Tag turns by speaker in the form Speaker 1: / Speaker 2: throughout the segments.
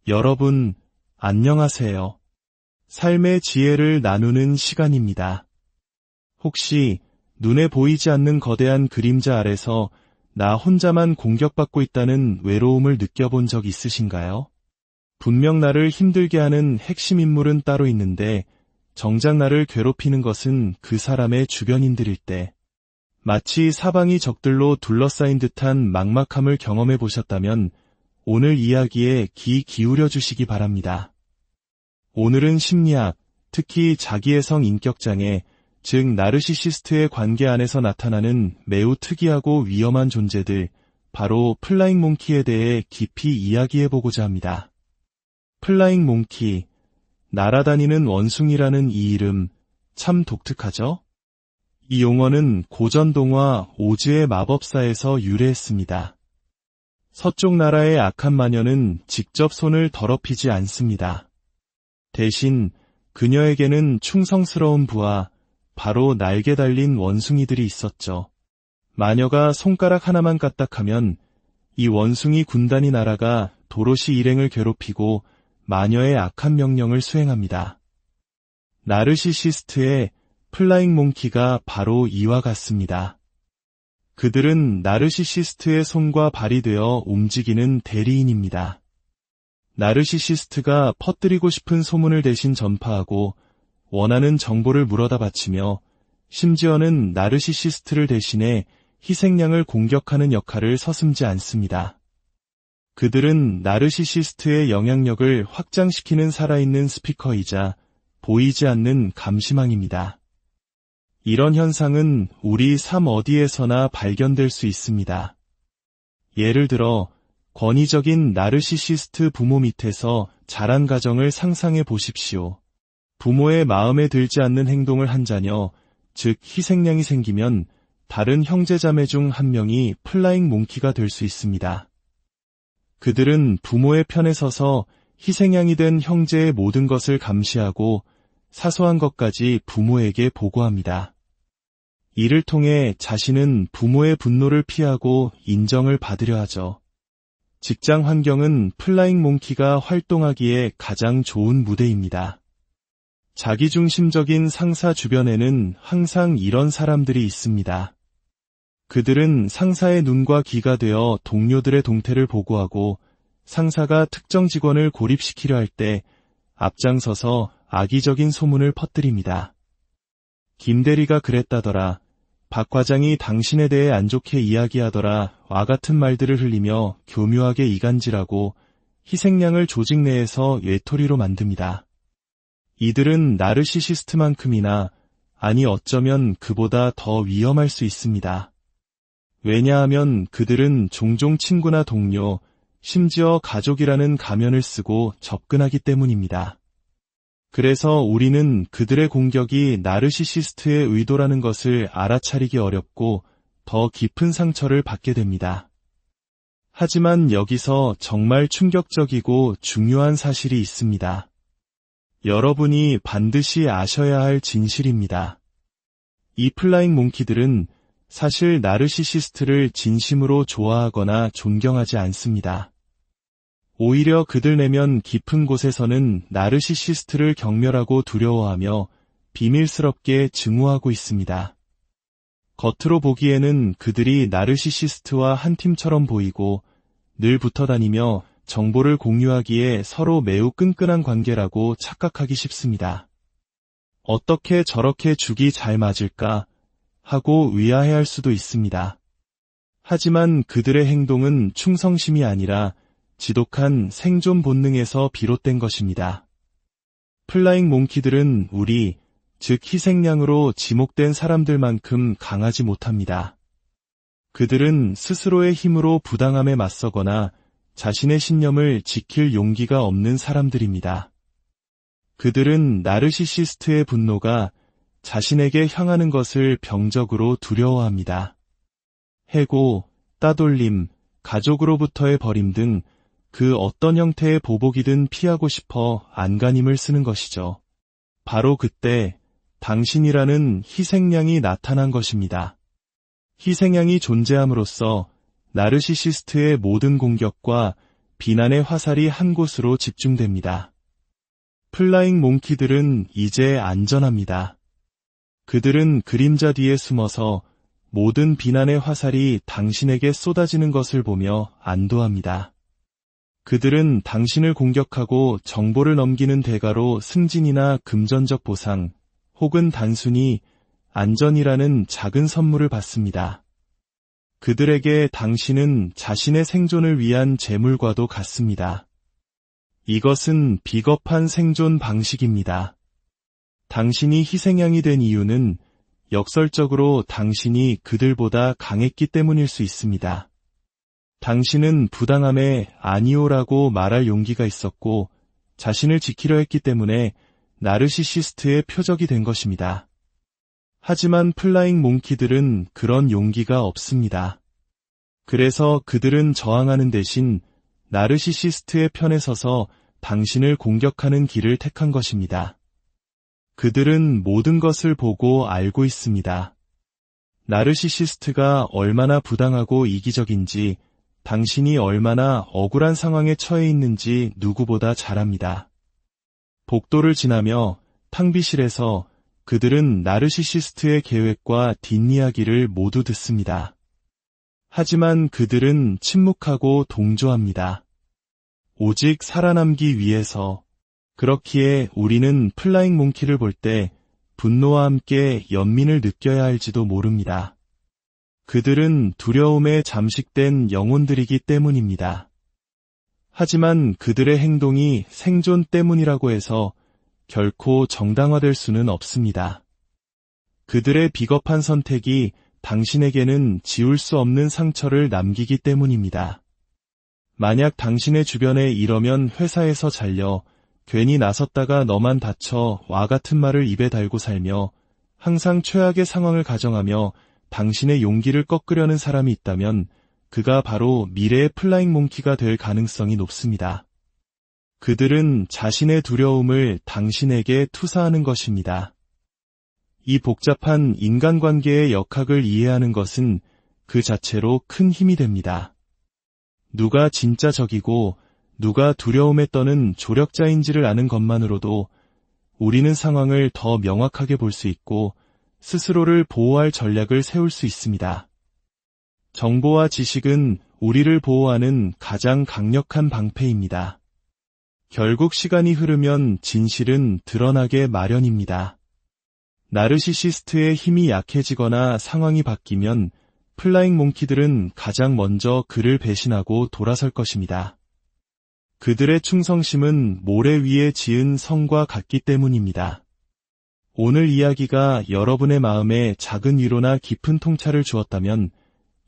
Speaker 1: 여러분, 안녕하세요. 삶의 지혜를 나누는 시간입니다. 혹시 눈에 보이지 않는 거대한 그림자 아래서 나 혼자만 공격받고 있다는 외로움을 느껴본 적 있으신가요? 분명 나를 힘들게 하는 핵심 인물은 따로 있는데 정작 나를 괴롭히는 것은 그 사람의 주변인들일 때, 마치 사방이 적들로 둘러싸인 듯한 막막함을 경험해 보셨다면 오늘 이야기에 귀 기울여 주시기 바랍니다. 오늘은 심리학, 특히 자기애성 인격장애, 즉 나르시시스트의 관계 안에서 나타나는 매우 특이하고 위험한 존재들, 바로 플라잉 몽키에 대해 깊이 이야기해보고자 합니다. 플라잉 몽키, 날아다니는 원숭이라는 이 이름, 참 독특하죠? 이 용어는 고전 동화 오즈의 마법사에서 유래했습니다. 서쪽 나라의 악한 마녀는 직접 손을 더럽히지 않습니다. 대신 그녀에게는 충성스러운 부하, 바로 날개 달린 원숭이들이 있었죠. 마녀가 손가락 하나만 까딱하면 이 원숭이 군단이 날아가 도로시 일행을 괴롭히고 마녀의 악한 명령을 수행합니다. 나르시시스트의 플라잉 몽키가 바로 이와 같습니다. 그들은 나르시시스트의 손과 발이 되어 움직이는 대리인입니다. 나르시시스트가 퍼뜨리고 싶은 소문을 대신 전파하고 원하는 정보를 물어다 바치며 심지어는 나르시시스트를 대신해 희생양을 공격하는 역할을 서슴지 않습니다. 그들은 나르시시스트의 영향력을 확장시키는 살아있는 스피커이자 보이지 않는 감시망입니다. 이런 현상은 우리 삶 어디에서나 발견될 수 있습니다. 예를 들어 권위적인 나르시시스트 부모 밑에서 자란 가정을 상상해 보십시오. 부모의 마음에 들지 않는 행동을 한 자녀, 즉 희생양이 생기면 다른 형제자매 중 한 명이 플라잉 몽키가 될 수 있습니다. 그들은 부모의 편에 서서 희생양이 된 형제의 모든 것을 감시하고 사소한 것까지 부모에게 보고합니다. 이를 통해 자신은 부모의 분노를 피하고 인정을 받으려 하죠. 직장 환경은 플라잉 몽키가 활동하기에 가장 좋은 무대입니다. 자기중심적인 상사 주변에는 항상 이런 사람들이 있습니다. 그들은 상사의 눈과 귀가 되어 동료들의 동태를 보고하고 상사가 특정 직원을 고립시키려 할 때 앞장서서 악의적인 소문을 퍼뜨립니다. 김 대리가 그랬다더라. 박 과장이 당신에 대해 안 좋게 이야기하더라. 와 같은 말들을 흘리며 교묘하게 이간질하고 희생양을 조직 내에서 외톨이로 만듭니다. 이들은 나르시시스트만큼이나, 아니 어쩌면 그보다 더 위험할 수 있습니다. 왜냐하면 그들은 종종 친구나 동료, 심지어 가족이라는 가면을 쓰고 접근하기 때문입니다. 그래서 우리는 그들의 공격이 나르시시스트의 의도라는 것을 알아차리기 어렵고 더 깊은 상처를 받게 됩니다. 하지만 여기서 정말 충격적이고 중요한 사실이 있습니다. 여러분이 반드시 아셔야 할 진실입니다. 이 플라잉 몽키들은 사실 나르시시스트를 진심으로 좋아하거나 존경하지 않습니다. 오히려 그들 내면 깊은 곳에서는 나르시시스트를 경멸하고 두려워하며 비밀스럽게 증오하고 있습니다. 겉으로 보기에는 그들이 나르시시스트와 한 팀처럼 보이고 늘 붙어다니며 정보를 공유하기에 서로 매우 끈끈한 관계라고 착각하기 쉽습니다. 어떻게 저렇게 죽이 잘 맞을까 하고 의아해할 수도 있습니다. 하지만 그들의 행동은 충성심이 아니라 지독한 생존 본능에서 비롯된 것입니다. 플라잉 몽키들은 우리, 즉 희생양으로 지목된 사람들만큼 강하지 못합니다. 그들은 스스로의 힘으로 부당함에 맞서거나 자신의 신념을 지킬 용기가 없는 사람들입니다. 그들은 나르시시스트의 분노가 자신에게 향하는 것을 병적으로 두려워합니다. 해고, 따돌림, 가족으로부터의 버림 등 그 어떤 형태의 보복이든 피하고 싶어 안간힘을 쓰는 것이죠. 바로 그때 당신이라는 희생양이 나타난 것입니다. 희생양이 존재함으로써 나르시시스트의 모든 공격과 비난의 화살이 한 곳으로 집중됩니다. 플라잉 몽키들은 이제 안전합니다. 그들은 그림자 뒤에 숨어서 모든 비난의 화살이 당신에게 쏟아지는 것을 보며 안도합니다. 그들은 당신을 공격하고 정보를 넘기는 대가로 승진이나 금전적 보상, 혹은 단순히 안전이라는 작은 선물을 받습니다. 그들에게 당신은 자신의 생존을 위한 재물과도 같습니다. 이것은 비겁한 생존 방식입니다. 당신이 희생양이 된 이유는 역설적으로 당신이 그들보다 강했기 때문일 수 있습니다. 당신은 부당함에 아니오라고 말할 용기가 있었고 자신을 지키려 했기 때문에 나르시시스트의 표적이 된 것입니다. 하지만 플라잉 몽키들은 그런 용기가 없습니다. 그래서 그들은 저항하는 대신 나르시시스트의 편에 서서 당신을 공격하는 길을 택한 것입니다. 그들은 모든 것을 보고 알고 있습니다. 나르시시스트가 얼마나 부당하고 이기적인지, 당신이 얼마나 억울한 상황에 처해 있는지 누구보다 잘 압니다. 복도를 지나며 탕비실에서 그들은 나르시시스트의 계획과 뒷이야기를 모두 듣습니다. 하지만 그들은 침묵하고 동조합니다. 오직 살아남기 위해서. 그렇기에 우리는 플라잉 몽키를 볼 때 분노와 함께 연민을 느껴야 할지도 모릅니다. 그들은 두려움에 잠식된 영혼들이기 때문입니다. 하지만 그들의 행동이 생존 때문이라고 해서 결코 정당화될 수는 없습니다. 그들의 비겁한 선택이 당신에게는 지울 수 없는 상처를 남기기 때문입니다. 만약 당신의 주변에 이러면 회사에서 잘려 괜히 나섰다가 너만 다쳐 와 같은 말을 입에 달고 살며 항상 최악의 상황을 가정하며 당신의 용기를 꺾으려는 사람이 있다면 그가 바로 미래의 플라잉 몽키가 될 가능성이 높습니다. 그들은 자신의 두려움을 당신에게 투사하는 것입니다. 이 복잡한 인간관계의 역학을 이해하는 것은 그 자체로 큰 힘이 됩니다. 누가 진짜 적이고 누가 두려움에 떠는 조력자인지를 아는 것만으로도 우리는 상황을 더 명확하게 볼 수 있고 스스로를 보호할 전략을 세울 수 있습니다. 정보와 지식은 우리를 보호하는 가장 강력한 방패입니다. 결국 시간이 흐르면 진실은 드러나게 마련입니다. 나르시시스트의 힘이 약해지거나 상황이 바뀌면 플라잉 몽키들은 가장 먼저 그를 배신하고 돌아설 것입니다. 그들의 충성심은 모래 위에 지은 성과 같기 때문입니다. 오늘 이야기가 여러분의 마음에 작은 위로나 깊은 통찰을 주었다면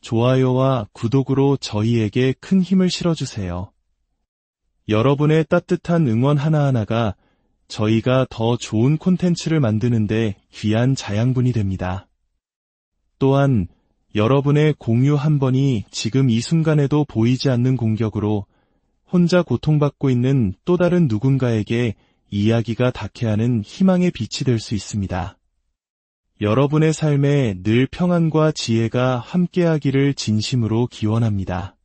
Speaker 1: 좋아요와 구독으로 저희에게 큰 힘을 실어주세요. 여러분의 따뜻한 응원 하나하나가 저희가 더 좋은 콘텐츠를 만드는데 귀한 자양분이 됩니다. 또한 여러분의 공유 한 번이 지금 이 순간에도 보이지 않는 공격으로 혼자 고통받고 있는 또 다른 누군가에게 이야기가 닿게 하는 희망의 빛이 될 수 있습니다. 여러분의 삶에 늘 평안과 지혜가 함께하기를 진심으로 기원합니다.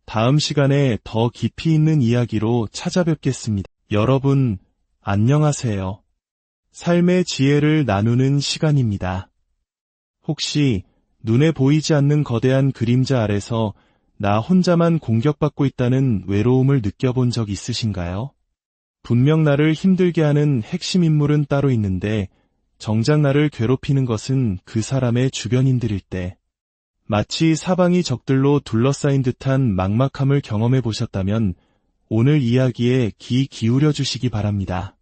Speaker 1: 다음 시간에 더 깊이 있는 이야기로 찾아뵙겠습니다. 여러분, 안녕하세요. 삶의 지혜를 나누는 시간입니다. 혹시 눈에 보이지 않는 거대한 그림자 아래서 나 혼자만 공격받고 있다는 외로움을 느껴본 적 있으신가요? 분명 나를 힘들게 하는 핵심 인물은 따로 있는데 정작 나를 괴롭히는 것은 그 사람의 주변인들일 때 마치 사방이 적들로 둘러싸인 듯한 막막함을 경험해 보셨다면 오늘 이야기에 귀 기울여 주시기 바랍니다.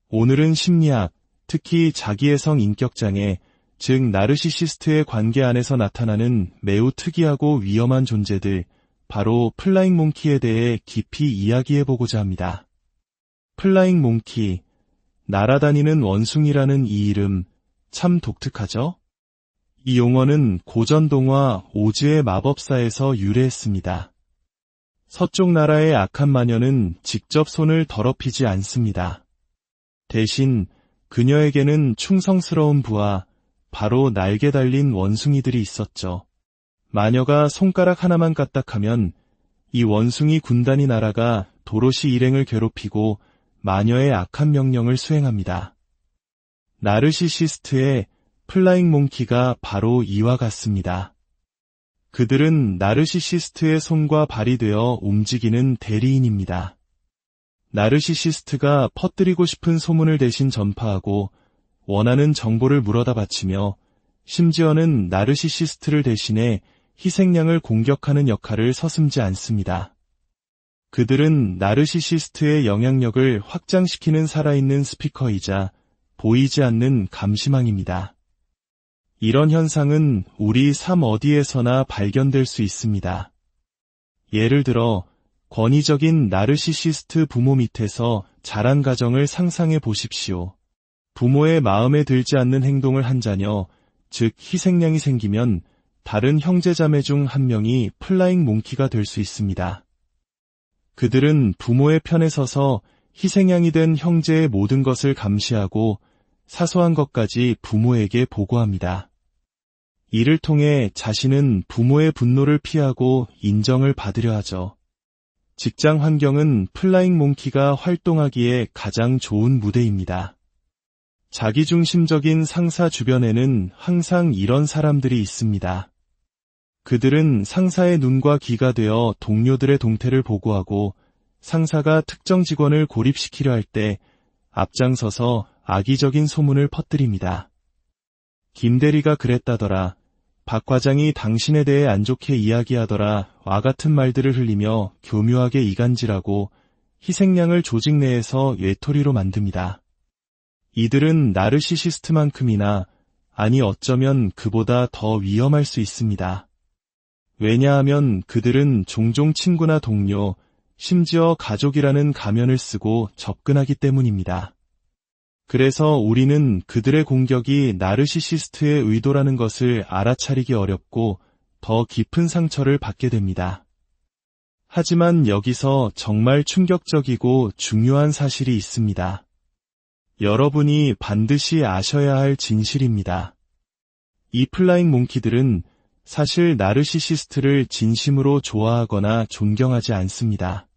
Speaker 1: 오늘은 심리학, 특히 자기애성 인격장애, 즉 나르시시스트의 관계 안에서 나타나는 매우 특이하고 위험한 존재들, 바로 플라잉 몽키에 대해 깊이 이야기해보고자 합니다. 플라잉 몽키, 날아다니는 원숭이라는 이 이름, 참 독특하죠? 이 용어는 고전 동화 오즈의 마법사에서 유래했습니다. 서쪽 나라의 악한 마녀는 직접 손을 더럽히지 않습니다. 대신 그녀에게는 충성스러운 부하, 바로 날개 달린 원숭이들이 있었죠. 마녀가 손가락 하나만 까딱하면 이 원숭이 군단이 날아가 도로시 일행을 괴롭히고 마녀의 악한 명령을 수행합니다. 나르시시스트의 플라잉 몽키가 바로 이와 같습니다. 그들은 나르시시스트의 손과 발이 되어 움직이는 대리인입니다. 나르시시스트가 퍼뜨리고 싶은 소문을 대신 전파하고 원하는 정보를 물어다 바치며 심지어는 나르시시스트를 대신해 희생양을 공격하는 역할을 서슴지 않습니다. 그들은 나르시시스트의 영향력을 확장시키는 살아있는 스피커이자 보이지 않는 감시망입니다. 이런 현상은 우리 삶 어디에서나 발견될 수 있습니다. 예를 들어 권위적인 나르시시스트 부모 밑에서 자란 가정을 상상해 보십시오. 부모의 마음에 들지 않는 행동을 한 자녀, 즉 희생양이 생기면 다른 형제자매 중 한 명이 플라잉 몽키가 될 수 있습니다. 그들은 부모의 편에 서서 희생양이 된 형제의 모든 것을 감시하고 사소한 것까지 부모에게 보고합니다. 이를 통해 자신은 부모의 분노를 피하고 인정을 받으려 하죠. 직장 환경은 플라잉 몽키가 활동하기에 가장 좋은 무대입니다. 자기중심적인 상사 주변에는 항상 이런 사람들이 있습니다. 그들은 상사의 눈과 귀가 되어 동료들의 동태를 보고하고 상사가 특정 직원을 고립시키려 할 때 앞장서서 악의적인 소문을 퍼뜨립니다. 김 대리가 그랬다더라. 박 과장이 당신에 대해 안 좋게 이야기하더라. 와 같은 말들을 흘리며 교묘하게 이간질하고 희생양을 조직 내에서 외톨이로 만듭니다. 이들은 나르시시스트만큼이나, 아니 어쩌면 그보다 더 위험할 수 있습니다. 왜냐하면 그들은 종종 친구나 동료, 심지어 가족이라는 가면을 쓰고 접근하기 때문입니다. 그래서 우리는 그들의 공격이 나르시시스트의 의도라는 것을 알아차리기 어렵고 더 깊은 상처를 받게 됩니다. 하지만 여기서 정말 충격적이고 중요한 사실이 있습니다. 여러분이 반드시 아셔야 할 진실입니다. 이 플라잉 몽키들은 사실 나르시시스트를 진심으로 좋아하거나 존경하지 않습니다.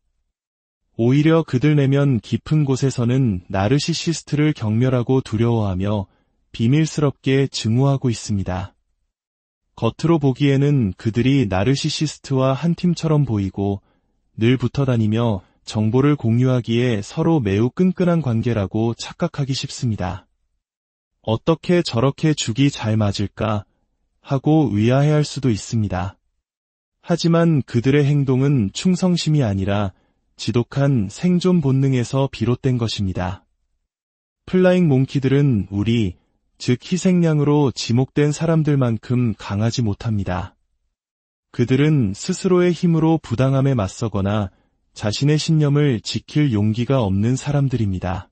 Speaker 1: 오히려 그들 내면 깊은 곳에서는 나르시시스트를 경멸하고 두려워하며 비밀스럽게 증오하고 있습니다. 겉으로 보기에는 그들이 나르시시스트와 한 팀처럼 보이고 늘 붙어다니며 정보를 공유하기에 서로 매우 끈끈한 관계라고 착각하기 쉽습니다. 어떻게 저렇게 죽이 잘 맞을까 하고 의아해할 수도 있습니다. 하지만 그들의 행동은 충성심이 아니라 지독한 생존 본능에서 비롯된 것입니다. 플라잉 몽키들은 우리, 즉 희생양으로 지목된 사람들만큼 강하지 못합니다. 그들은 스스로의 힘으로 부당함에 맞서거나 자신의 신념을 지킬 용기가 없는 사람들입니다.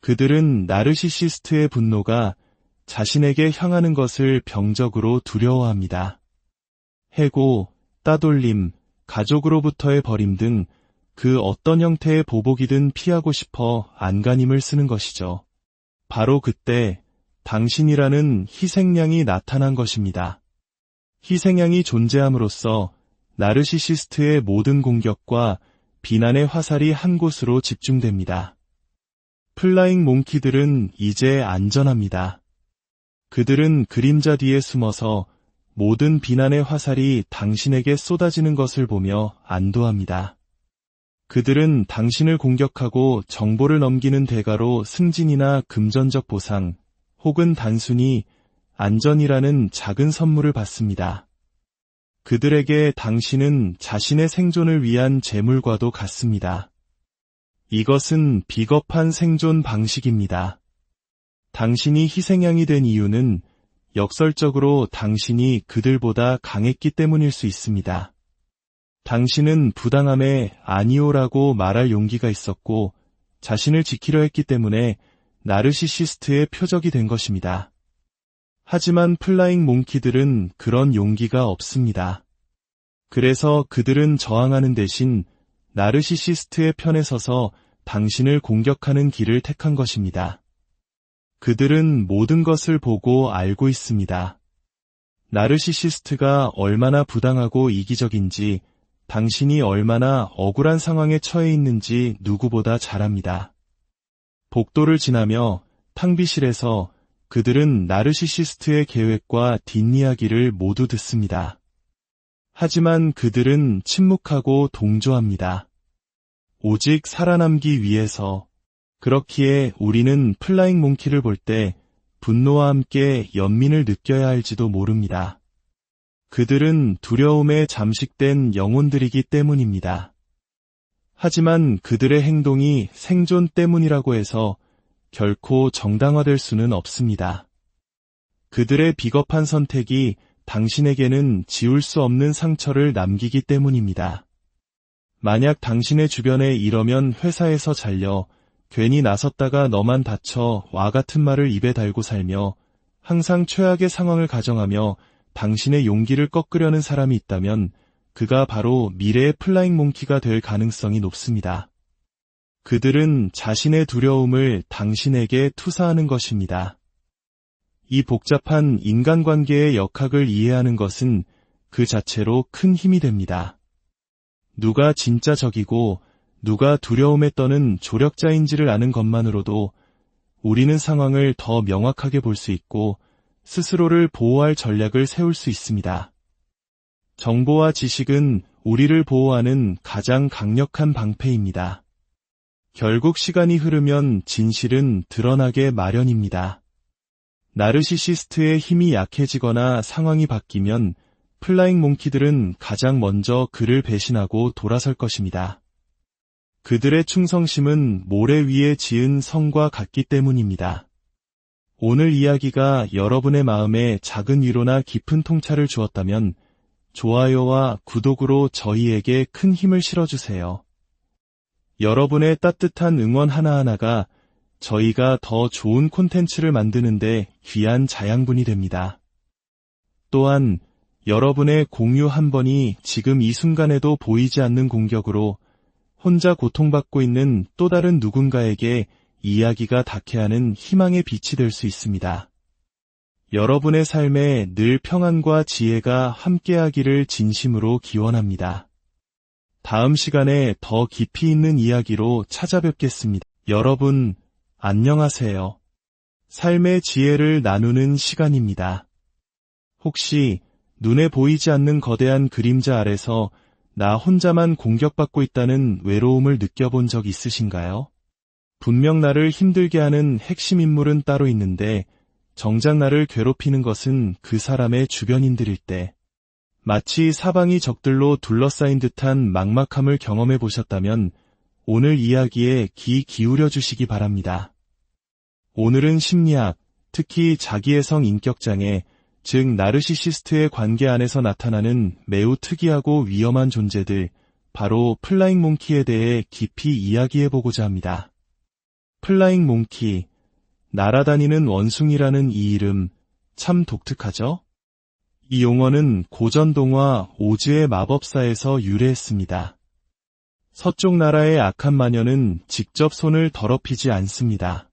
Speaker 1: 그들은 나르시시스트의 분노가 자신에게 향하는 것을 병적으로 두려워합니다. 해고, 따돌림, 가족으로부터의 버림 등 그 어떤 형태의 보복이든 피하고 싶어 안간힘을 쓰는 것이죠. 바로 그때 당신이라는 희생양이 나타난 것입니다. 희생양이 존재함으로써 나르시시스트의 모든 공격과 비난의 화살이 한 곳으로 집중됩니다. 플라잉 몽키들은 이제 안전합니다. 그들은 그림자 뒤에 숨어서 모든 비난의 화살이 당신에게 쏟아지는 것을 보며 안도합니다. 그들은 당신을 공격하고 정보를 넘기는 대가로 승진이나 금전적 보상, 혹은 단순히 안전이라는 작은 선물을 받습니다. 그들에게 당신은 자신의 생존을 위한 재물과도 같습니다. 이것은 비겁한 생존 방식입니다. 당신이 희생양이 된 이유는 역설적으로 당신이 그들보다 강했기 때문일 수 있습니다. 당신은 부당함에 아니오라고 말할 용기가 있었고 자신을 지키려 했기 때문에 나르시시스트의 표적이 된 것입니다. 하지만 플라잉 몽키들은 그런 용기가 없습니다. 그래서 그들은 저항하는 대신 나르시시스트의 편에 서서 당신을 공격하는 길을 택한 것입니다. 그들은 모든 것을 보고 알고 있습니다. 나르시시스트가 얼마나 부당하고 이기적인지 당신이 얼마나 억울한 상황에 처해 있는지 누구보다 잘 압니다. 복도를 지나며 탕비실에서 그들은 나르시시스트의 계획과 뒷이야기를 모두 듣습니다. 하지만 그들은 침묵하고 동조합니다. 오직 살아남기 위해서. 그렇기에 우리는 플라잉 몽키를 볼 때 분노와 함께 연민을 느껴야 할지도 모릅니다. 그들은 두려움에 잠식된 영혼들이기 때문입니다. 하지만 그들의 행동이 생존 때문이라고 해서 결코 정당화될 수는 없습니다. 그들의 비겁한 선택이 당신에게는 지울 수 없는 상처를 남기기 때문입니다. 만약 당신의 주변에 이러면 회사에서 잘려 괜히 나섰다가 너만 다쳐 와 같은 말을 입에 달고 살며 항상 최악의 상황을 가정하며 당신의 용기를 꺾으려는 사람이 있다면 그가 바로 미래의 플라잉 몽키가 될 가능성이 높습니다. 그들은 자신의 두려움을 당신에게 투사하는 것입니다. 이 복잡한 인간관계의 역학을 이해하는 것은 그 자체로 큰 힘이 됩니다. 누가 진짜 적이고 누가 두려움에 떠는 조력자인지를 아는 것만으로도 우리는 상황을 더 명확하게 볼 수 있고 스스로를 보호할 전략을 세울 수 있습니다. 정보와 지식은 우리를 보호하는 가장 강력한 방패입니다. 결국 시간이 흐르면 진실은 드러나게 마련입니다. 나르시시스트의 힘이 약해지거나 상황이 바뀌면 플라잉 몽키들은 가장 먼저 그를 배신하고 돌아설 것입니다. 그들의 충성심은 모래 위에 지은 성과 같기 때문입니다. 오늘 이야기가 여러분의 마음에 작은 위로나 깊은 통찰을 주었다면 좋아요와 구독으로 저희에게 큰 힘을 실어주세요. 여러분의 따뜻한 응원 하나하나가 저희가 더 좋은 콘텐츠를 만드는데 귀한 자양분이 됩니다. 또한 여러분의 공유 한 번이 지금 이 순간에도 보이지 않는 공격으로 혼자 고통받고 있는 또 다른 누군가에게 이야기가 닿게 하는 희망의 빛이 될 수 있습니다. 여러분의 삶에 늘 평안과 지혜가 함께하기를 진심으로 기원합니다. 다음 시간에 더 깊이 있는 이야기로 찾아뵙겠습니다. 여러분, 안녕하세요. 삶의 지혜를 나누는 시간입니다. 혹시 눈에 보이지 않는 거대한 그림자 아래서 나 혼자만 공격받고 있다는 외로움을 느껴본 적 있으신가요? 분명 나를 힘들게 하는 핵심 인물은 따로 있는데 정작 나를 괴롭히는 것은 그 사람의 주변인들일 때 마치 사방이 적들로 둘러싸인 듯한 막막함을 경험해 보셨다면 오늘 이야기에 귀 기울여 주시기 바랍니다. 오늘은 심리학, 특히 자기애성 인격장애, 즉 나르시시스트의 관계 안에서 나타나는 매우 특이하고 위험한 존재들, 바로 플라잉 몽키에 대해 깊이 이야기해보고자 합니다. 플라잉 몽키, 날아다니는 원숭이라는 이 이름 참 독특하죠? 이 용어는 고전 동화 오즈의 마법사에서 유래했습니다. 서쪽 나라의 악한 마녀는 직접 손을 더럽히지 않습니다.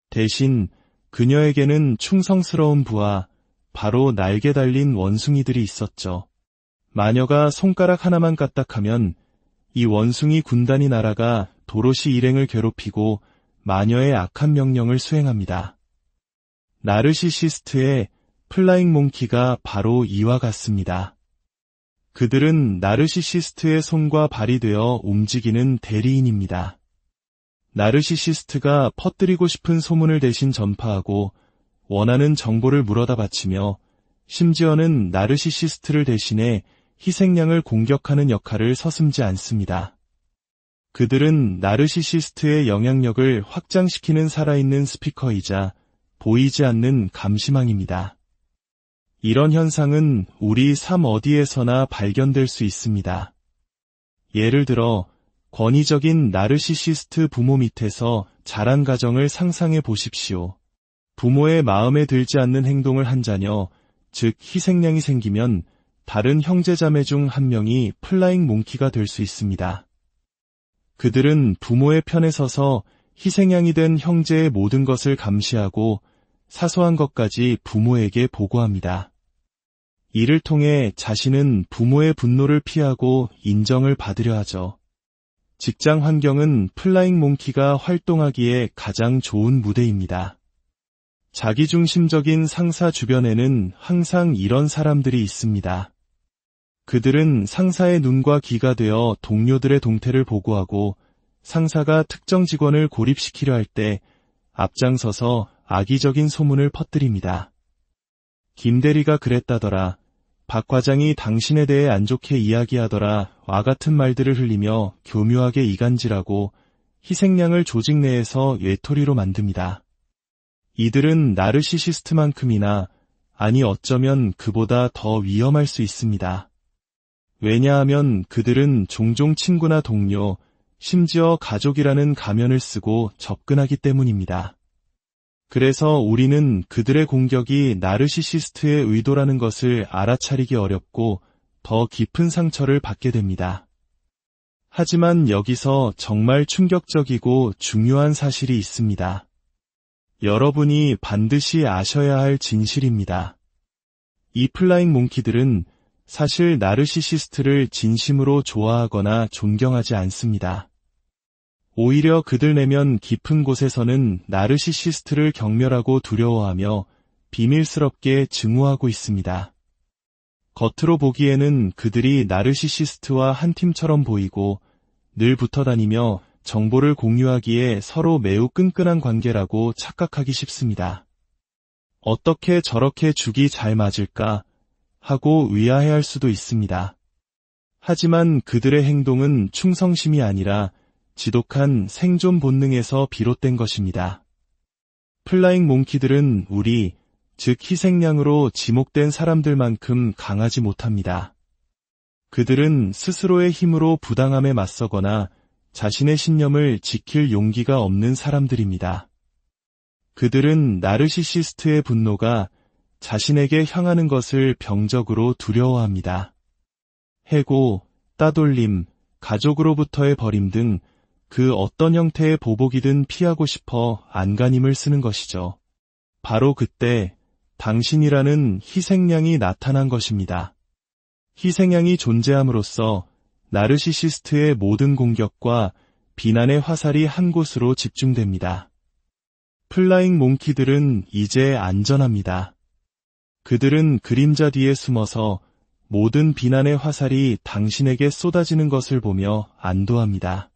Speaker 1: 대신 그녀에게는 충성스러운 부하, 바로 날개 달린 원숭이들이 있었죠. 마녀가 손가락 하나만 까딱하면 이 원숭이 군단이 날아가 도로시 일행을 괴롭히고 마녀의 악한 명령을 수행합니다. 나르시시스트의 플라잉 몽키가 바로 이와 같습니다. 그들은 나르시시스트의 손과 발이 되어 움직이는 대리인입니다. 나르시시스트가 퍼뜨리고 싶은 소문을 대신 전파하고 원하는 정보를 물어다 바치며 심지어는 나르시시스트를 대신해 희생양을 공격하는 역할을 서슴지 않습니다. 그들은 나르시시스트의 영향력을 확장시키는 살아있는 스피커이자 보이지 않는 감시망입니다. 이런 현상은 우리 삶 어디에서나 발견될 수 있습니다. 예를 들어 권위적인 나르시시스트 부모 밑에서 자란 가정을 상상해 보십시오. 부모의 마음에 들지 않는 행동을 한 자녀, 즉 희생양이 생기면 다른 형제자매 중 한 명이 플라잉 몽키가 될 수 있습니다. 그들은 부모의 편에 서서 희생양이 된 형제의 모든 것을 감시하고 사소한 것까지 부모에게 보고합니다. 이를 통해 자신은 부모의 분노를 피하고 인정을 받으려 하죠. 직장 환경은 플라잉 몽키가 활동하기에 가장 좋은 무대입니다. 자기중심적인 상사 주변에는 항상 이런 사람들이 있습니다. 그들은 상사의 눈과 귀가 되어 동료들의 동태를 보고하고 상사가 특정 직원을 고립시키려 할 때 앞장서서 악의적인 소문을 퍼뜨립니다. 김 대리가 그랬다더라. 박 과장이 당신에 대해 안 좋게 이야기하더라. 와 같은 말들을 흘리며 교묘하게 이간질하고 희생양을 조직 내에서 외톨이로 만듭니다. 이들은 나르시시스트만큼이나, 아니 어쩌면 그보다 더 위험할 수 있습니다. 왜냐하면 그들은 종종 친구나 동료, 심지어 가족이라는 가면을 쓰고 접근하기 때문입니다. 그래서 우리는 그들의 공격이 나르시시스트의 의도라는 것을 알아차리기 어렵고 더 깊은 상처를 받게 됩니다. 하지만 여기서 정말 충격적이고 중요한 사실이 있습니다. 여러분이 반드시 아셔야 할 진실입니다. 이 플라잉 몽키들은 사실 나르시시스트를 진심으로 좋아하거나 존경하지 않습니다. 오히려 그들 내면 깊은 곳에서는 나르시시스트를 경멸하고 두려워하며 비밀스럽게 증오하고 있습니다. 겉으로 보기에는 그들이 나르시시스트와 한 팀처럼 보이고 늘 붙어다니며 정보를 공유하기에 서로 매우 끈끈한 관계라고 착각하기 쉽습니다. 어떻게 저렇게 죽이 잘 맞을까 하고 의아해할 수도 있습니다. 하지만 그들의 행동은 충성심이 아니라 지독한 생존 본능에서 비롯된 것입니다. 플라잉 몽키들은 우리, 즉 희생양으로 지목된 사람들만큼 강하지 못합니다. 그들은 스스로의 힘으로 부당함에 맞서거나 자신의 신념을 지킬 용기가 없는 사람들입니다. 그들은 나르시시스트의 분노가 자신에게 향하는 것을 병적으로 두려워합니다. 해고, 따돌림, 가족으로부터의 버림 등 그 어떤 형태의 보복이든 피하고 싶어 안간힘을 쓰는 것이죠. 바로 그때 당신이라는 희생양이 나타난 것입니다. 희생양이 존재함으로써 나르시시스트의 모든 공격과 비난의 화살이 한 곳으로 집중됩니다. 플라잉 몽키들은 이제 안전합니다. 그들은 그림자 뒤에 숨어서 모든 비난의 화살이 당신에게 쏟아지는 것을 보며 안도합니다.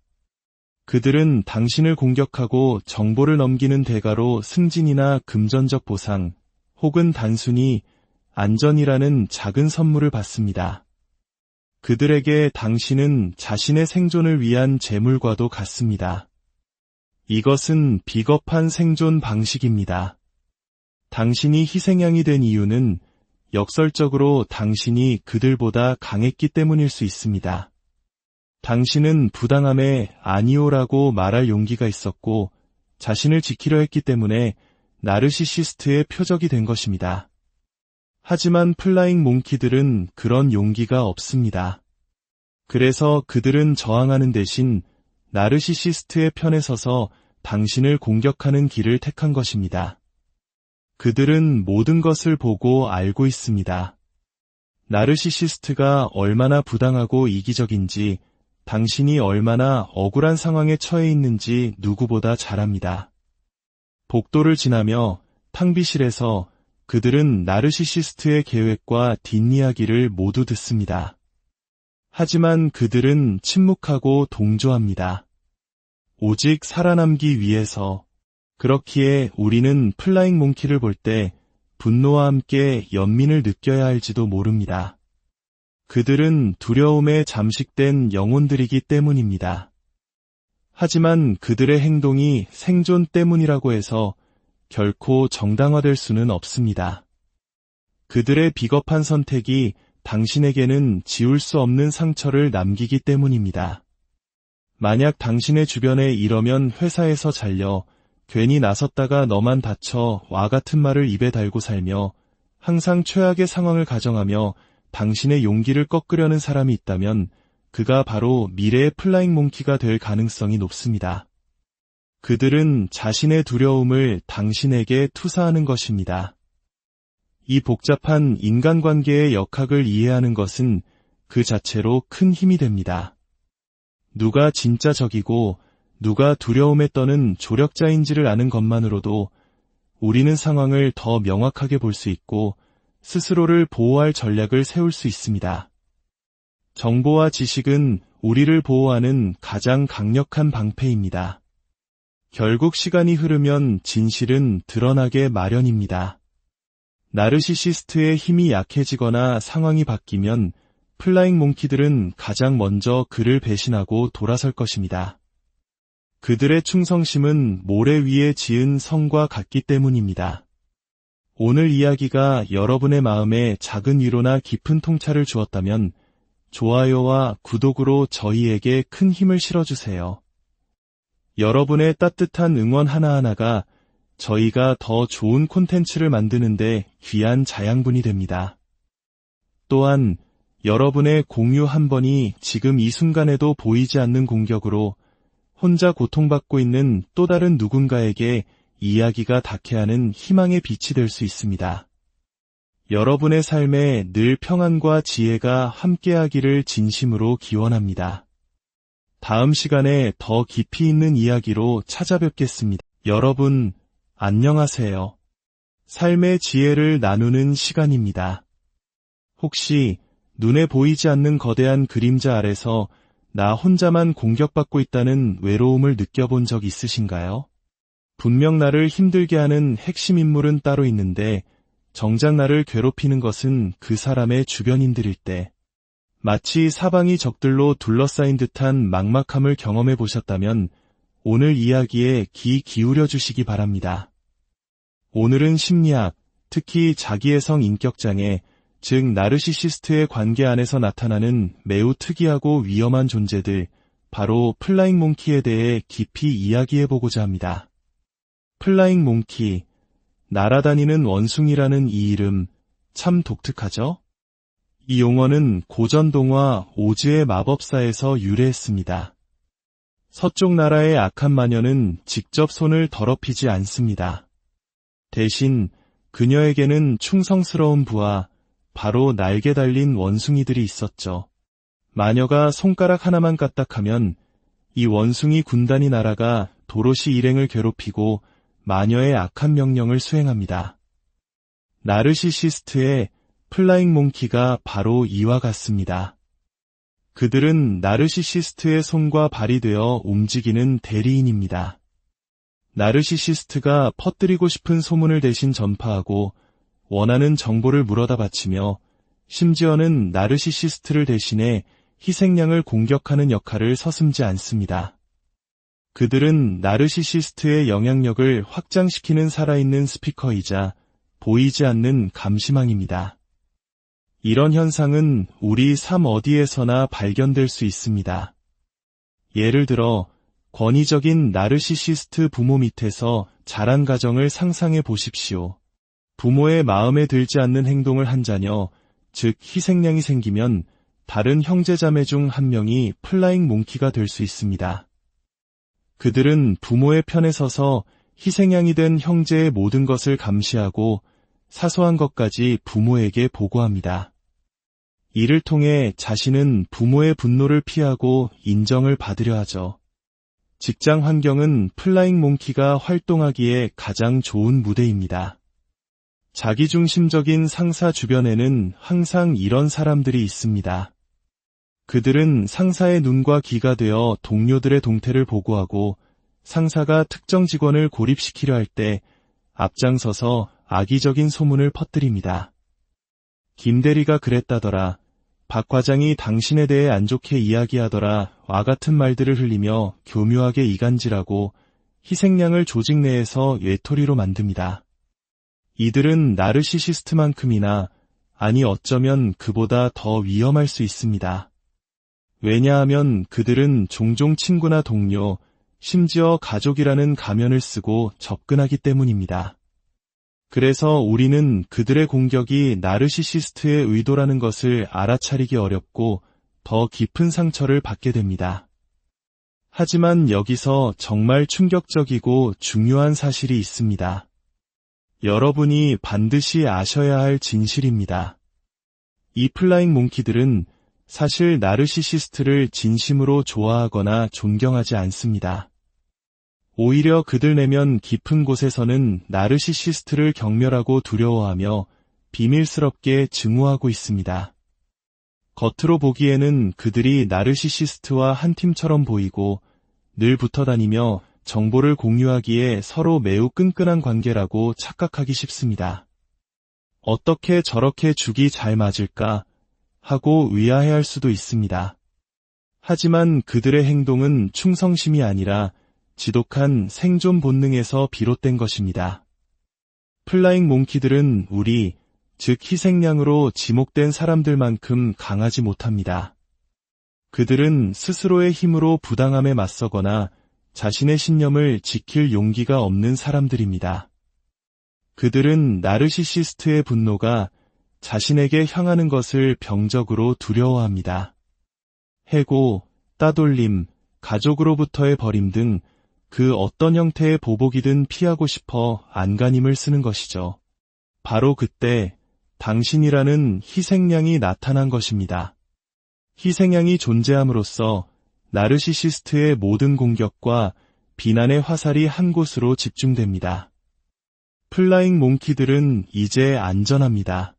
Speaker 1: 그들은 당신을 공격하고 정보를 넘기는 대가로 승진이나 금전적 보상, 혹은 단순히 안전이라는 작은 선물을 받습니다. 그들에게 당신은 자신의 생존을 위한 재물과도 같습니다. 이것은 비겁한 생존 방식입니다. 당신이 희생양이 된 이유는 역설적으로 당신이 그들보다 강했기 때문일 수 있습니다. 당신은 부당함에 아니오라고 말할 용기가 있었고 자신을 지키려 했기 때문에 나르시시스트의 표적이 된 것입니다. 하지만 플라잉 몽키들은 그런 용기가 없습니다. 그래서 그들은 저항하는 대신 나르시시스트의 편에 서서 당신을 공격하는 길을 택한 것입니다. 그들은 모든 것을 보고 알고 있습니다. 나르시시스트가 얼마나 부당하고 이기적인지, 당신이 얼마나 억울한 상황에 처해 있는지 누구보다 잘 압니다. 복도를 지나며 탕비실에서 그들은 나르시시스트의 계획과 뒷이야기를 모두 듣습니다. 하지만 그들은 침묵하고 동조합니다. 오직 살아남기 위해서. 그렇기에 우리는 플라잉 몽키를 볼 때 분노와 함께 연민을 느껴야 할지도 모릅니다. 그들은 두려움에 잠식된 영혼들이기 때문입니다. 하지만 그들의 행동이 생존 때문이라고 해서 결코 정당화될 수는 없습니다. 그들의 비겁한 선택이 당신에게는 지울 수 없는 상처를 남기기 때문입니다. 만약 당신의 주변에 이러면 회사에서 잘려, 괜히 나섰다가 너만 다쳐 와 같은 말을 입에 달고 살며 항상 최악의 상황을 가정하며 당신의 용기를 꺾으려는 사람이 있다면 그가 바로 미래의 플라잉 몽키가 될 가능성이 높습니다. 그들은 자신의 두려움을 당신에게 투사하는 것입니다. 이 복잡한 인간관계의 역학을 이해하는 것은 그 자체로 큰 힘이 됩니다. 누가 진짜 적이고 누가 두려움에 떠는 조력자인지를 아는 것만으로도 우리는 상황을 더 명확하게 볼 수 있고 스스로를 보호할 전략을 세울 수 있습니다. 정보와 지식은 우리를 보호하는 가장 강력한 방패입니다. 결국 시간이 흐르면 진실은 드러나게 마련입니다. 나르시시스트의 힘이 약해지거나 상황이 바뀌면 플라잉 몽키들은 가장 먼저 그를 배신하고 돌아설 것입니다. 그들의 충성심은 모래 위에 지은 성과 같기 때문입니다. 오늘 이야기가 여러분의 마음에 작은 위로나 깊은 통찰을 주었다면 좋아요와 구독으로 저희에게 큰 힘을 실어주세요. 여러분의 따뜻한 응원 하나하나가 저희가 더 좋은 콘텐츠를 만드는데 귀한 자양분이 됩니다. 또한 여러분의 공유 한 번이 지금 이 순간에도 보이지 않는 공격으로 혼자 고통받고 있는 또 다른 누군가에게 이야기가 닿게 하는 희망의 빛이 될 수 있습니다. 여러분의 삶에 늘 평안과 지혜가 함께하기를 진심으로 기원합니다. 다음 시간에 더 깊이 있는 이야기로 찾아뵙겠습니다. 여러분, 안녕하세요. 삶의 지혜를 나누는 시간입니다. 혹시 눈에 보이지 않는 거대한 그림자 아래서 나 혼자만 공격받고 있다는 외로움을 느껴본 적 있으신가요? 분명 나를 힘들게 하는 핵심 인물은 따로 있는데 정작 나를 괴롭히는 것은 그 사람의 주변인들일 때, 마치 사방이 적들로 둘러싸인 듯한 막막함을 경험해 보셨다면 오늘 이야기에 귀 기울여 주시기 바랍니다. 오늘은 심리학, 특히 자기애성 인격장애, 즉 나르시시스트의 관계 안에서 나타나는 매우 특이하고 위험한 존재들, 바로 플라잉 몽키에 대해 깊이 이야기해보고자 합니다. 플라잉 몽키, 날아다니는 원숭이라는 이 이름, 참 독특하죠? 이 용어는 고전 동화 오즈의 마법사에서 유래했습니다. 서쪽 나라의 악한 마녀는 직접 손을 더럽히지 않습니다. 대신 그녀에게는 충성스러운 부하, 바로 날개 달린 원숭이들이 있었죠. 마녀가 손가락 하나만 까딱하면 이 원숭이 군단이 날아가 도로시 일행을 괴롭히고 마녀의 악한 명령을 수행합니다. 나르시시스트의 플라잉 몽키가 바로 이와 같습니다. 그들은 나르시시스트의 손과 발이 되어 움직이는 대리인입니다. 나르시시스트가 퍼뜨리고 싶은 소문을 대신 전파하고 원하는 정보를 물어다 바치며 심지어는 나르시시스트를 대신해 희생양을 공격하는 역할을 서슴지 않습니다. 그들은 나르시시스트의 영향력을 확장시키는 살아있는 스피커이자 보이지 않는 감시망입니다. 이런 현상은 우리 삶 어디에서나 발견될 수 있습니다. 예를 들어 권위적인 나르시시스트 부모 밑에서 자란 가정을 상상해 보십시오. 부모의 마음에 들지 않는 행동을 한 자녀, 즉 희생양이 생기면 다른 형제자매 중 한 명이 플라잉 몽키가 될 수 있습니다. 그들은 부모의 편에 서서 희생양이 된 형제의 모든 것을 감시하고 사소한 것까지 부모에게 보고합니다. 이를 통해 자신은 부모의 분노를 피하고 인정을 받으려 하죠. 직장 환경은 플라잉 몽키가 활동하기에 가장 좋은 무대입니다. 자기중심적인 상사 주변에는 항상 이런 사람들이 있습니다. 그들은 상사의 눈과 귀가 되어 동료들의 동태를 보고하고 상사가 특정 직원을 고립시키려 할 때 앞장서서 악의적인 소문을 퍼뜨립니다. 김 대리가 그랬다더라. 박 과장이 당신에 대해 안 좋게 이야기하더라. 와 같은 말들을 흘리며 교묘하게 이간질하고 희생양을 조직 내에서 외톨이로 만듭니다. 이들은 나르시시스트만큼이나, 아니 어쩌면 그보다 더 위험할 수 있습니다. 왜냐하면 그들은 종종 친구나 동료, 심지어 가족이라는 가면을 쓰고 접근하기 때문입니다. 그래서 우리는 그들의 공격이 나르시시스트의 의도라는 것을 알아차리기 어렵고 더 깊은 상처를 받게 됩니다. 하지만 여기서 정말 충격적이고 중요한 사실이 있습니다. 여러분이 반드시 아셔야 할 진실입니다. 이 플라잉 몽키들은 사실 나르시시스트를 진심으로 좋아하거나 존경하지 않습니다. 오히려 그들 내면 깊은 곳에서는 나르시시스트를 경멸하고 두려워하며 비밀스럽게 증오하고 있습니다. 겉으로 보기에는 그들이 나르시시스트와 한 팀처럼 보이고 늘 붙어다니며 정보를 공유하기에 서로 매우 끈끈한 관계라고 착각하기 쉽습니다. 어떻게 저렇게 죽이 잘 맞을까 하고 의아해할 수도 있습니다. 하지만 그들의 행동은 충성심이 아니라 지독한 생존 본능에서 비롯된 것입니다. 플라잉 몽키들은 우리, 즉 희생양으로 지목된 사람들만큼 강하지 못합니다. 그들은 스스로의 힘으로 부당함에 맞서거나 자신의 신념을 지킬 용기가 없는 사람들입니다. 그들은 나르시시스트의 분노가 자신에게 향하는 것을 병적으로 두려워합니다. 해고, 따돌림, 가족으로부터의 버림 등 그 어떤 형태의 보복이든 피하고 싶어 안간힘을 쓰는 것이죠. 바로 그때 당신이라는 희생양이 나타난 것입니다. 희생양이 존재함으로써 나르시시스트의 모든 공격과 비난의 화살이 한 곳으로 집중됩니다. 플라잉 몽키들은 이제 안전합니다.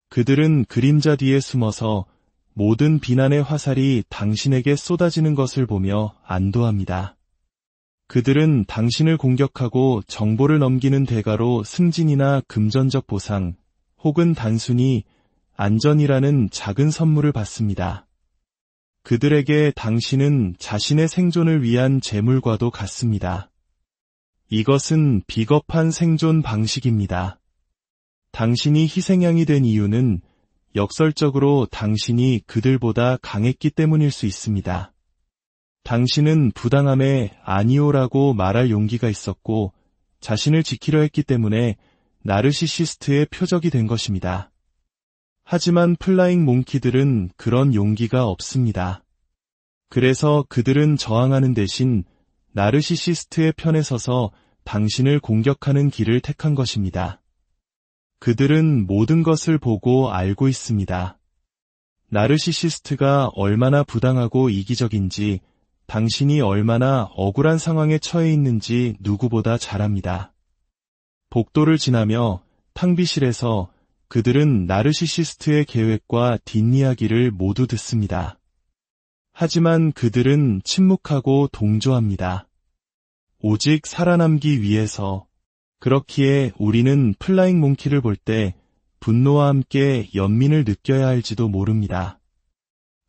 Speaker 1: 그들은 그림자 뒤에 숨어서 모든 비난의 화살이 당신에게 쏟아지는 것을 보며 안도합니다. 그들은 당신을 공격하고 정보를 넘기는 대가로 승진이나 금전적 보상, 혹은 단순히 안전이라는 작은 선물을 받습니다. 그들에게 당신은 자신의 생존을 위한 재물과도 같습니다. 이것은 비겁한 생존 방식입니다. 당신이 희생양이 된 이유는 역설적으로 당신이 그들보다 강했기 때문일 수 있습니다. 당신은 부당함에 아니오라고 말할 용기가 있었고 자신을 지키려 했기 때문에 나르시시스트의 표적이 된 것입니다. 하지만 플라잉 몽키들은 그런 용기가 없습니다. 그래서 그들은 저항하는 대신 나르시시스트의 편에 서서 당신을 공격하는 길을 택한 것입니다. 그들은 모든 것을 보고 알고 있습니다. 나르시시스트가 얼마나 부당하고 이기적인지, 당신이 얼마나 억울한 상황에 처해 있는지 누구보다 잘 압니다. 복도를 지나며 탕비실에서 그들은 나르시시스트의 계획과 뒷이야기를 모두 듣습니다. 하지만 그들은 침묵하고 동조합니다. 오직 살아남기 위해서. 그렇기에 우리는 플라잉 몽키를 볼 때 분노와 함께 연민을 느껴야 할지도 모릅니다.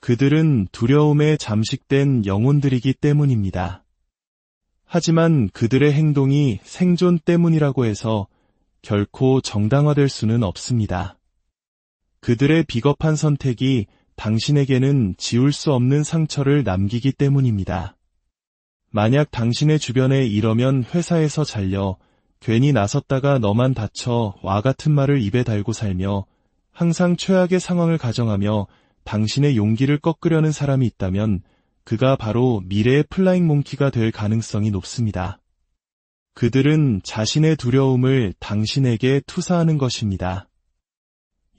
Speaker 1: 그들은 두려움에 잠식된 영혼들이기 때문입니다. 하지만 그들의 행동이 생존 때문이라고 해서 결코 정당화될 수는 없습니다. 그들의 비겁한 선택이 당신에게는 지울 수 없는 상처를 남기기 때문입니다. 만약 당신의 주변에 이러면 회사에서 잘려 괜히 나섰다가 너만 다쳐 와 같은 말을 입에 달고 살며 항상 최악의 상황을 가정하며 당신의 용기를 꺾으려는 사람이 있다면 그가 바로 미래의 플라잉 몽키가 될 가능성이 높습니다. 그들은 자신의 두려움을 당신에게 투사하는 것입니다.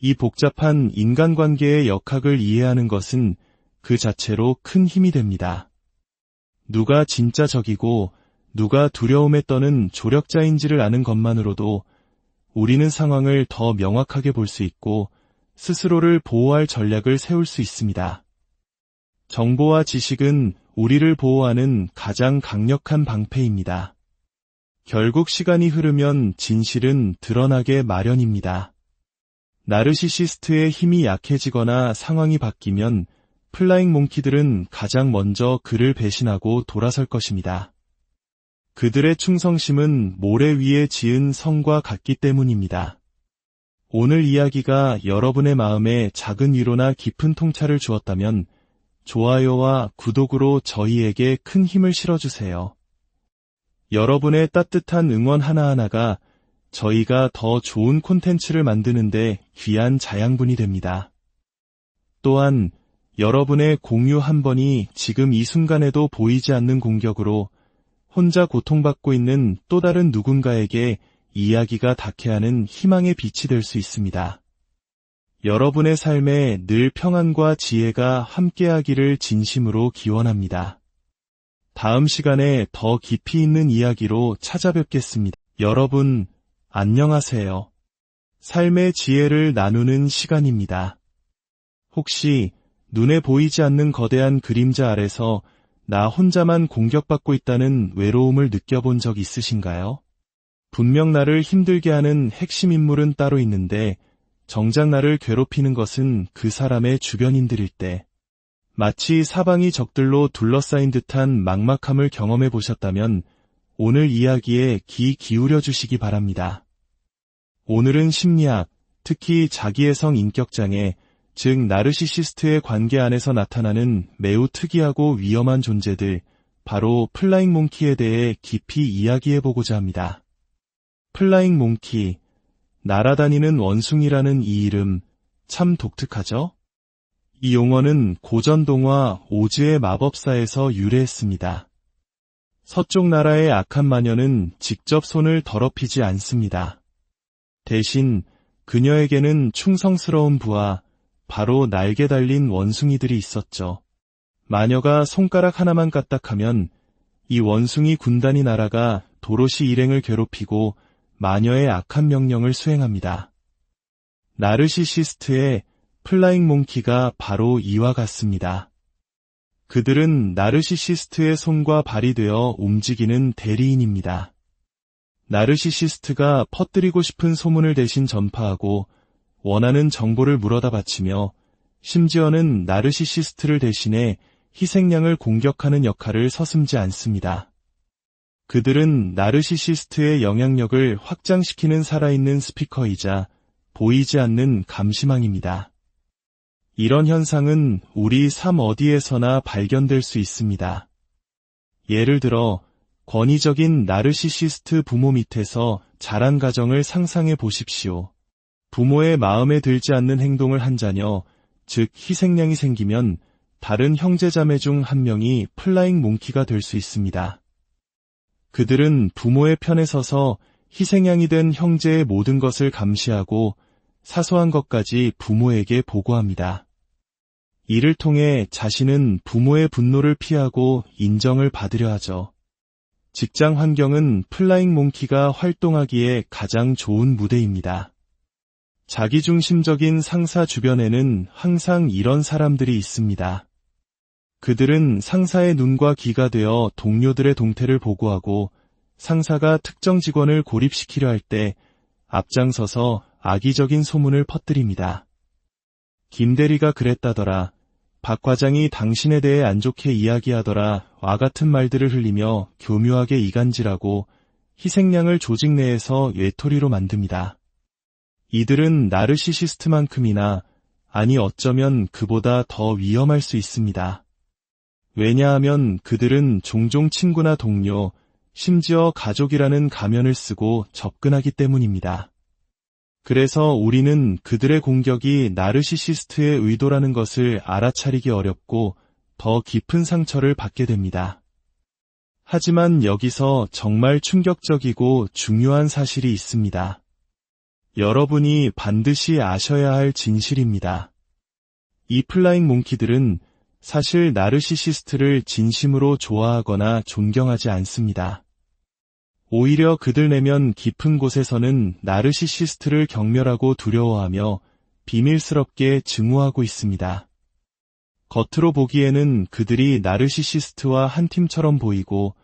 Speaker 1: 이 복잡한 인간관계의 역학을 이해하는 것은 그 자체로 큰 힘이 됩니다. 누가 진짜 적이고 누가 두려움에 떠는 조력자인지를 아는 것만으로도 우리는 상황을 더 명확하게 볼 수 있고 스스로를 보호할 전략을 세울 수 있습니다. 정보와 지식은 우리를 보호하는 가장 강력한 방패입니다. 결국 시간이 흐르면 진실은 드러나게 마련입니다. 나르시시스트의 힘이 약해지거나 상황이 바뀌면 플라잉 몽키들은 가장 먼저 그를 배신하고 돌아설 것입니다. 그들의 충성심은 모래 위에 지은 성과 같기 때문입니다. 오늘 이야기가 여러분의 마음에 작은 위로나 깊은 통찰을 주었다면 좋아요와 구독으로 저희에게 큰 힘을 실어주세요. 여러분의 따뜻한 응원 하나하나가 저희가 더 좋은 콘텐츠를 만드는데 귀한 자양분이 됩니다. 또한 여러분의 공유 한 번이 지금 이 순간에도 보이지 않는 공격으로 혼자 고통받고 있는 또 다른 누군가에게 이야기가 닿게 하는 희망의 빛이 될 수 있습니다. 여러분의 삶에 늘 평안과 지혜가 함께하기를 진심으로 기원합니다. 다음 시간에 더 깊이 있는 이야기로 찾아뵙겠습니다. 여러분, 안녕하세요. 삶의 지혜를 나누는 시간입니다. 혹시 눈에 보이지 않는 거대한 그림자 아래서 나 혼자만 공격받고 있다는 외로움을 느껴본 적 있으신가요? 분명 나를 힘들게 하는 핵심 인물은 따로 있는데 정작 나를 괴롭히는 것은 그 사람의 주변인들일 때, 마치 사방이 적들로 둘러싸인 듯한 막막함을 경험해 보셨다면 오늘 이야기에 귀 기울여 주시기 바랍니다. 오늘은 심리학, 특히 자기애성 인격장애, 즉 나르시시스트의 관계 안에서 나타나는 매우 특이하고 위험한 존재들, 바로 플라잉 몽키에 대해 깊이 이야기해보고자 합니다. 플라잉 몽키, 날아다니는 원숭이라는 이 이름, 참 독특하죠? 이 용어는 고전 동화 오즈의 마법사에서 유래했습니다. 서쪽 나라의 악한 마녀는 직접 손을 더럽히지 않습니다. 대신 그녀에게는 충성스러운 부하, 바로 날개 달린 원숭이들이 있었죠. 마녀가 손가락 하나만 까딱하면 이 원숭이 군단이 날아가 도로시 일행을 괴롭히고 마녀의 악한 명령을 수행합니다. 나르시시스트의 플라잉 몽키가 바로 이와 같습니다. 그들은 나르시시스트의 손과 발이 되어 움직이는 대리인입니다. 나르시시스트가 퍼뜨리고 싶은 소문을 대신 전파하고 원하는 정보를 물어다 바치며 심지어는 나르시시스트를 대신해 희생양을 공격하는 역할을 서슴지 않습니다. 그들은 나르시시스트의 영향력을 확장시키는 살아있는 스피커이자 보이지 않는 감시망입니다. 이런 현상은 우리 삶 어디에서나 발견될 수 있습니다. 예를 들어 권위적인 나르시시스트 부모 밑에서 자란 가정을 상상해 보십시오. 부모의 마음에 들지 않는 행동을 한 자녀, 즉 희생양이 생기면 다른 형제자매 중 한 명이 플라잉 몽키가 될 수 있습니다. 그들은 부모의 편에 서서 희생양이 된 형제의 모든 것을 감시하고 사소한 것까지 부모에게 보고합니다. 이를 통해 자신은 부모의 분노를 피하고 인정을 받으려 하죠. 직장 환경은 플라잉 몽키가 활동하기에 가장 좋은 무대입니다. 자기중심적인 상사 주변에는 항상 이런 사람들이 있습니다. 그들은 상사의 눈과 귀가 되어 동료들의 동태를 보고하고 상사가 특정 직원을 고립시키려 할 때 앞장서서 악의적인 소문을 퍼뜨립니다. 김 대리가 그랬다더라, 박 과장이 당신에 대해 안 좋게 이야기하더라 와 같은 말들을 흘리며 교묘하게 이간질하고 희생양을 조직 내에서 외톨이로 만듭니다. 이들은 나르시시스트만큼이나, 아니 어쩌면 그보다 더 위험할 수 있습니다. 왜냐하면 그들은 종종 친구나 동료, 심지어 가족이라는 가면을 쓰고 접근하기 때문입니다. 그래서 우리는 그들의 공격이 나르시시스트의 의도라는 것을 알아차리기 어렵고 더 깊은 상처를 받게 됩니다. 하지만 여기서 정말 충격적이고 중요한 사실이 있습니다. 여러분이 반드시 아셔야 할 진실입니다. 이 플라잉 몽키들은 사실 나르시시스트를 진심으로 좋아하거나 존경하지 않습니다. 오히려 그들 내면 깊은 곳에서는 나르시시스트를 경멸하고 두려워하며 비밀스럽게 증오하고 있습니다. 겉으로 보기에는 그들이 나르시시스트와 한 팀처럼 보이고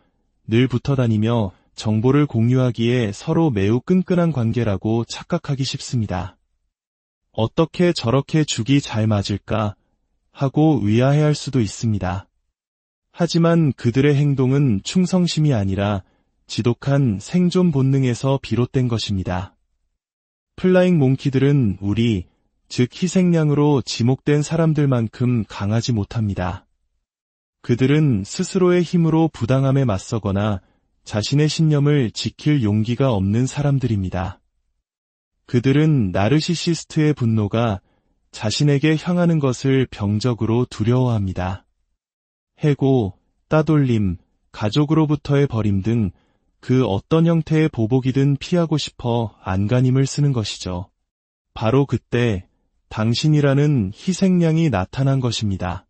Speaker 1: 늘 붙어다니며 정보를 공유하기에 서로 매우 끈끈한 관계라고 착각하기 쉽습니다. 어떻게 저렇게 죽이 잘 맞을까 하고 의아해할 수도 있습니다. 하지만 그들의 행동은 충성심이 아니라 지독한 생존 본능에서 비롯된 것입니다. 플라잉 몽키들은 우리, 즉 희생양으로 지목된 사람들만큼 강하지 못합니다. 그들은 스스로의 힘으로 부당함에 맞서거나 자신의 신념을 지킬 용기가 없는 사람들입니다. 그들은 나르시시스트의 분노가 자신에게 향하는 것을 병적으로 두려워합니다. 해고, 따돌림, 가족으로부터의 버림 등 그 어떤 형태의 보복이든 피하고 싶어 안간힘을 쓰는 것이죠. 바로 그때 당신이라는 희생양이 나타난 것입니다.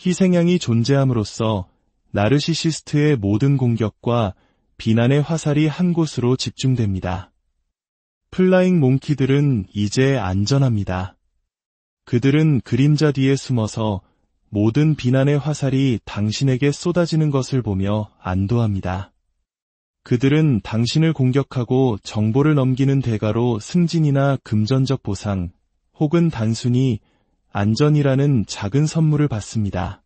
Speaker 1: 희생양이 존재함으로써 나르시시스트의 모든 공격과 비난의 화살이 한 곳으로 집중됩니다. 플라잉 몽키들은 이제 안전합니다. 그들은 그림자 뒤에 숨어서 모든 비난의 화살이 당신에게 쏟아지는 것을 보며 안도합니다. 그들은 당신을 공격하고 정보를 넘기는 대가로 승진이나 금전적 보상, 혹은 단순히 안전이라는 작은 선물을 받습니다.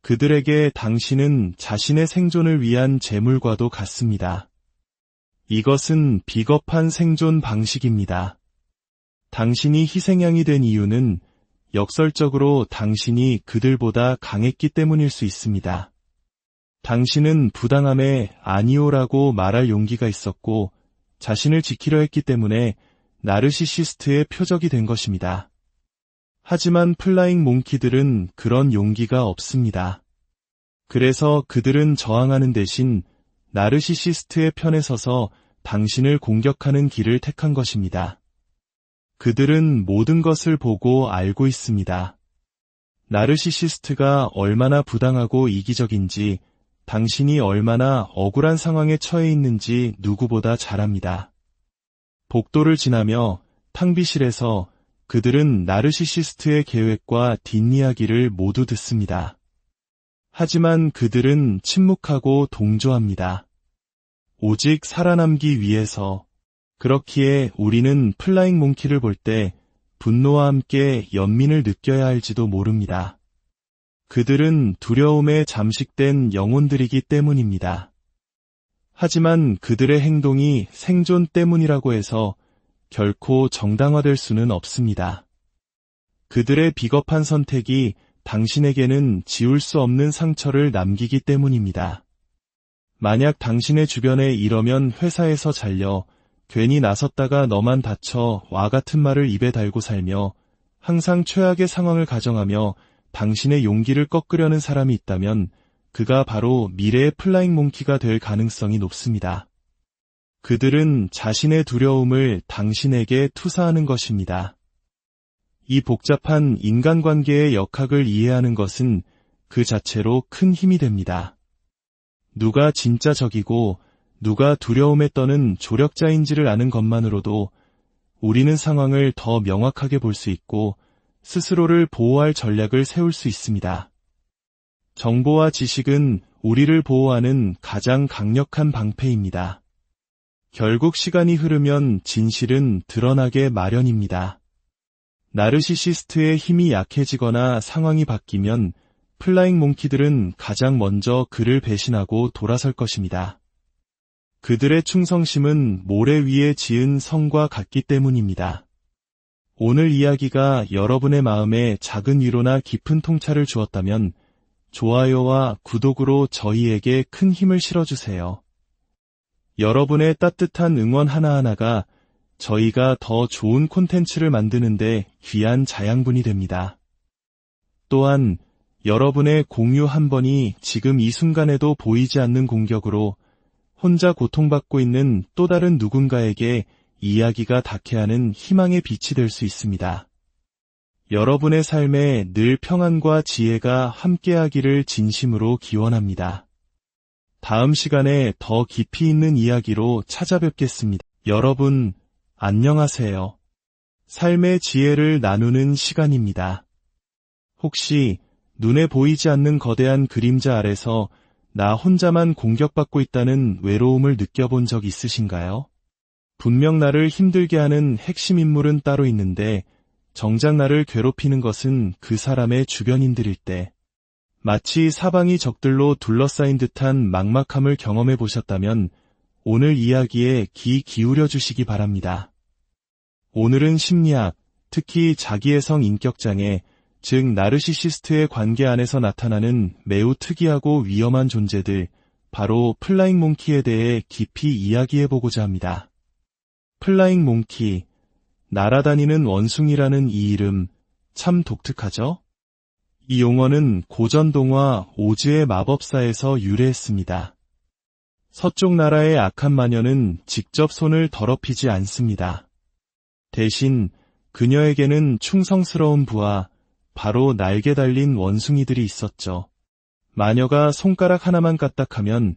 Speaker 1: 그들에게 당신은 자신의 생존을 위한 재물과도 같습니다. 이것은 비겁한 생존 방식입니다. 당신이 희생양이 된 이유는 역설적으로 당신이 그들보다 강했기 때문일 수 있습니다. 당신은 부당함에 아니오라고 말할 용기가 있었고 자신을 지키려 했기 때문에 나르시시스트의 표적이 된 것입니다. 하지만 플라잉 몽키들은 그런 용기가 없습니다. 그래서 그들은 저항하는 대신 나르시시스트의 편에 서서 당신을 공격하는 길을 택한 것입니다. 그들은 모든 것을 보고 알고 있습니다. 나르시시스트가 얼마나 부당하고 이기적인지, 당신이 얼마나 억울한 상황에 처해 있는지 누구보다 잘 압니다. 복도를 지나며 탕비실에서 그들은 나르시시스트의 계획과 뒷이야기를 모두 듣습니다. 하지만 그들은 침묵하고 동조합니다. 오직 살아남기 위해서. 그렇기에 우리는 플라잉 몽키를 볼 때 분노와 함께 연민을 느껴야 할지도 모릅니다. 그들은 두려움에 잠식된 영혼들이기 때문입니다. 하지만 그들의 행동이 생존 때문이라고 해서 결코 정당화될 수는 없습니다. 그들의 비겁한 선택이 당신에게는 지울 수 없는 상처를 남기기 때문입니다. 만약 당신의 주변에 이러면 회사에서 잘려 괜히 나섰다가 너만 다쳐 와 같은 말을 입에 달고 살며 항상 최악의 상황을 가정하며 당신의 용기를 꺾으려는 사람이 있다면 그가 바로 미래의 플라잉 몽키가 될 가능성이 높습니다. 그들은 자신의 두려움을 당신에게 투사하는 것입니다. 이 복잡한 인간관계의 역학을 이해하는 것은 그 자체로 큰 힘이 됩니다. 누가 진짜 적이고 누가 두려움에 떠는 조력자인지를 아는 것만으로도 우리는 상황을 더 명확하게 볼 수 있고 스스로를 보호할 전략을 세울 수 있습니다. 정보와 지식은 우리를 보호하는 가장 강력한 방패입니다. 결국 시간이 흐르면 진실은 드러나게 마련입니다. 나르시시스트의 힘이 약해지거나 상황이 바뀌면 플라잉 몽키들은 가장 먼저 그를 배신하고 돌아설 것입니다. 그들의 충성심은 모래 위에 지은 성과 같기 때문입니다. 오늘 이야기가 여러분의 마음에 작은 위로나 깊은 통찰을 주었다면 좋아요와 구독으로 저희에게 큰 힘을 실어주세요. 여러분의 따뜻한 응원 하나하나가 저희가 더 좋은 콘텐츠를 만드는데 귀한 자양분이 됩니다. 또한 여러분의 공유 한 번이 지금 이 순간에도 보이지 않는 공격으로 혼자 고통받고 있는 또 다른 누군가에게 이야기가 닿게 하는 희망의 빛이 될 수 있습니다. 여러분의 삶에 늘 평안과 지혜가 함께하기를 진심으로 기원합니다. 다음 시간에 더 깊이 있는 이야기로 찾아뵙겠습니다. 여러분, 안녕하세요. 삶의 지혜를 나누는 시간입니다. 혹시 눈에 보이지 않는 거대한 그림자 아래서 나 혼자만 공격받고 있다는 외로움을 느껴본 적 있으신가요? 분명 나를 힘들게 하는 핵심 인물은 따로 있는데 정작 나를 괴롭히는 것은 그 사람의 주변인들일 때 마치 사방이 적들로 둘러싸인 듯한 막막함을 경험해 보셨다면 오늘 이야기에 귀 기울여 주시기 바랍니다. 오늘은 심리학, 특히 자기애성 인격장애, 즉 나르시시스트의 관계 안에서 나타나는 매우 특이하고 위험한 존재들, 바로 플라잉 몽키에 대해 깊이 이야기해보고자 합니다. 플라잉 몽키, 날아다니는 원숭이라는 이 이름 참 독특하죠? 이 용어는 고전 동화 오즈의 마법사에서 유래했습니다. 서쪽 나라의 악한 마녀는 직접 손을 더럽히지 않습니다. 대신 그녀에게는 충성스러운 부하, 바로 날개 달린 원숭이들이 있었죠. 마녀가 손가락 하나만 까딱하면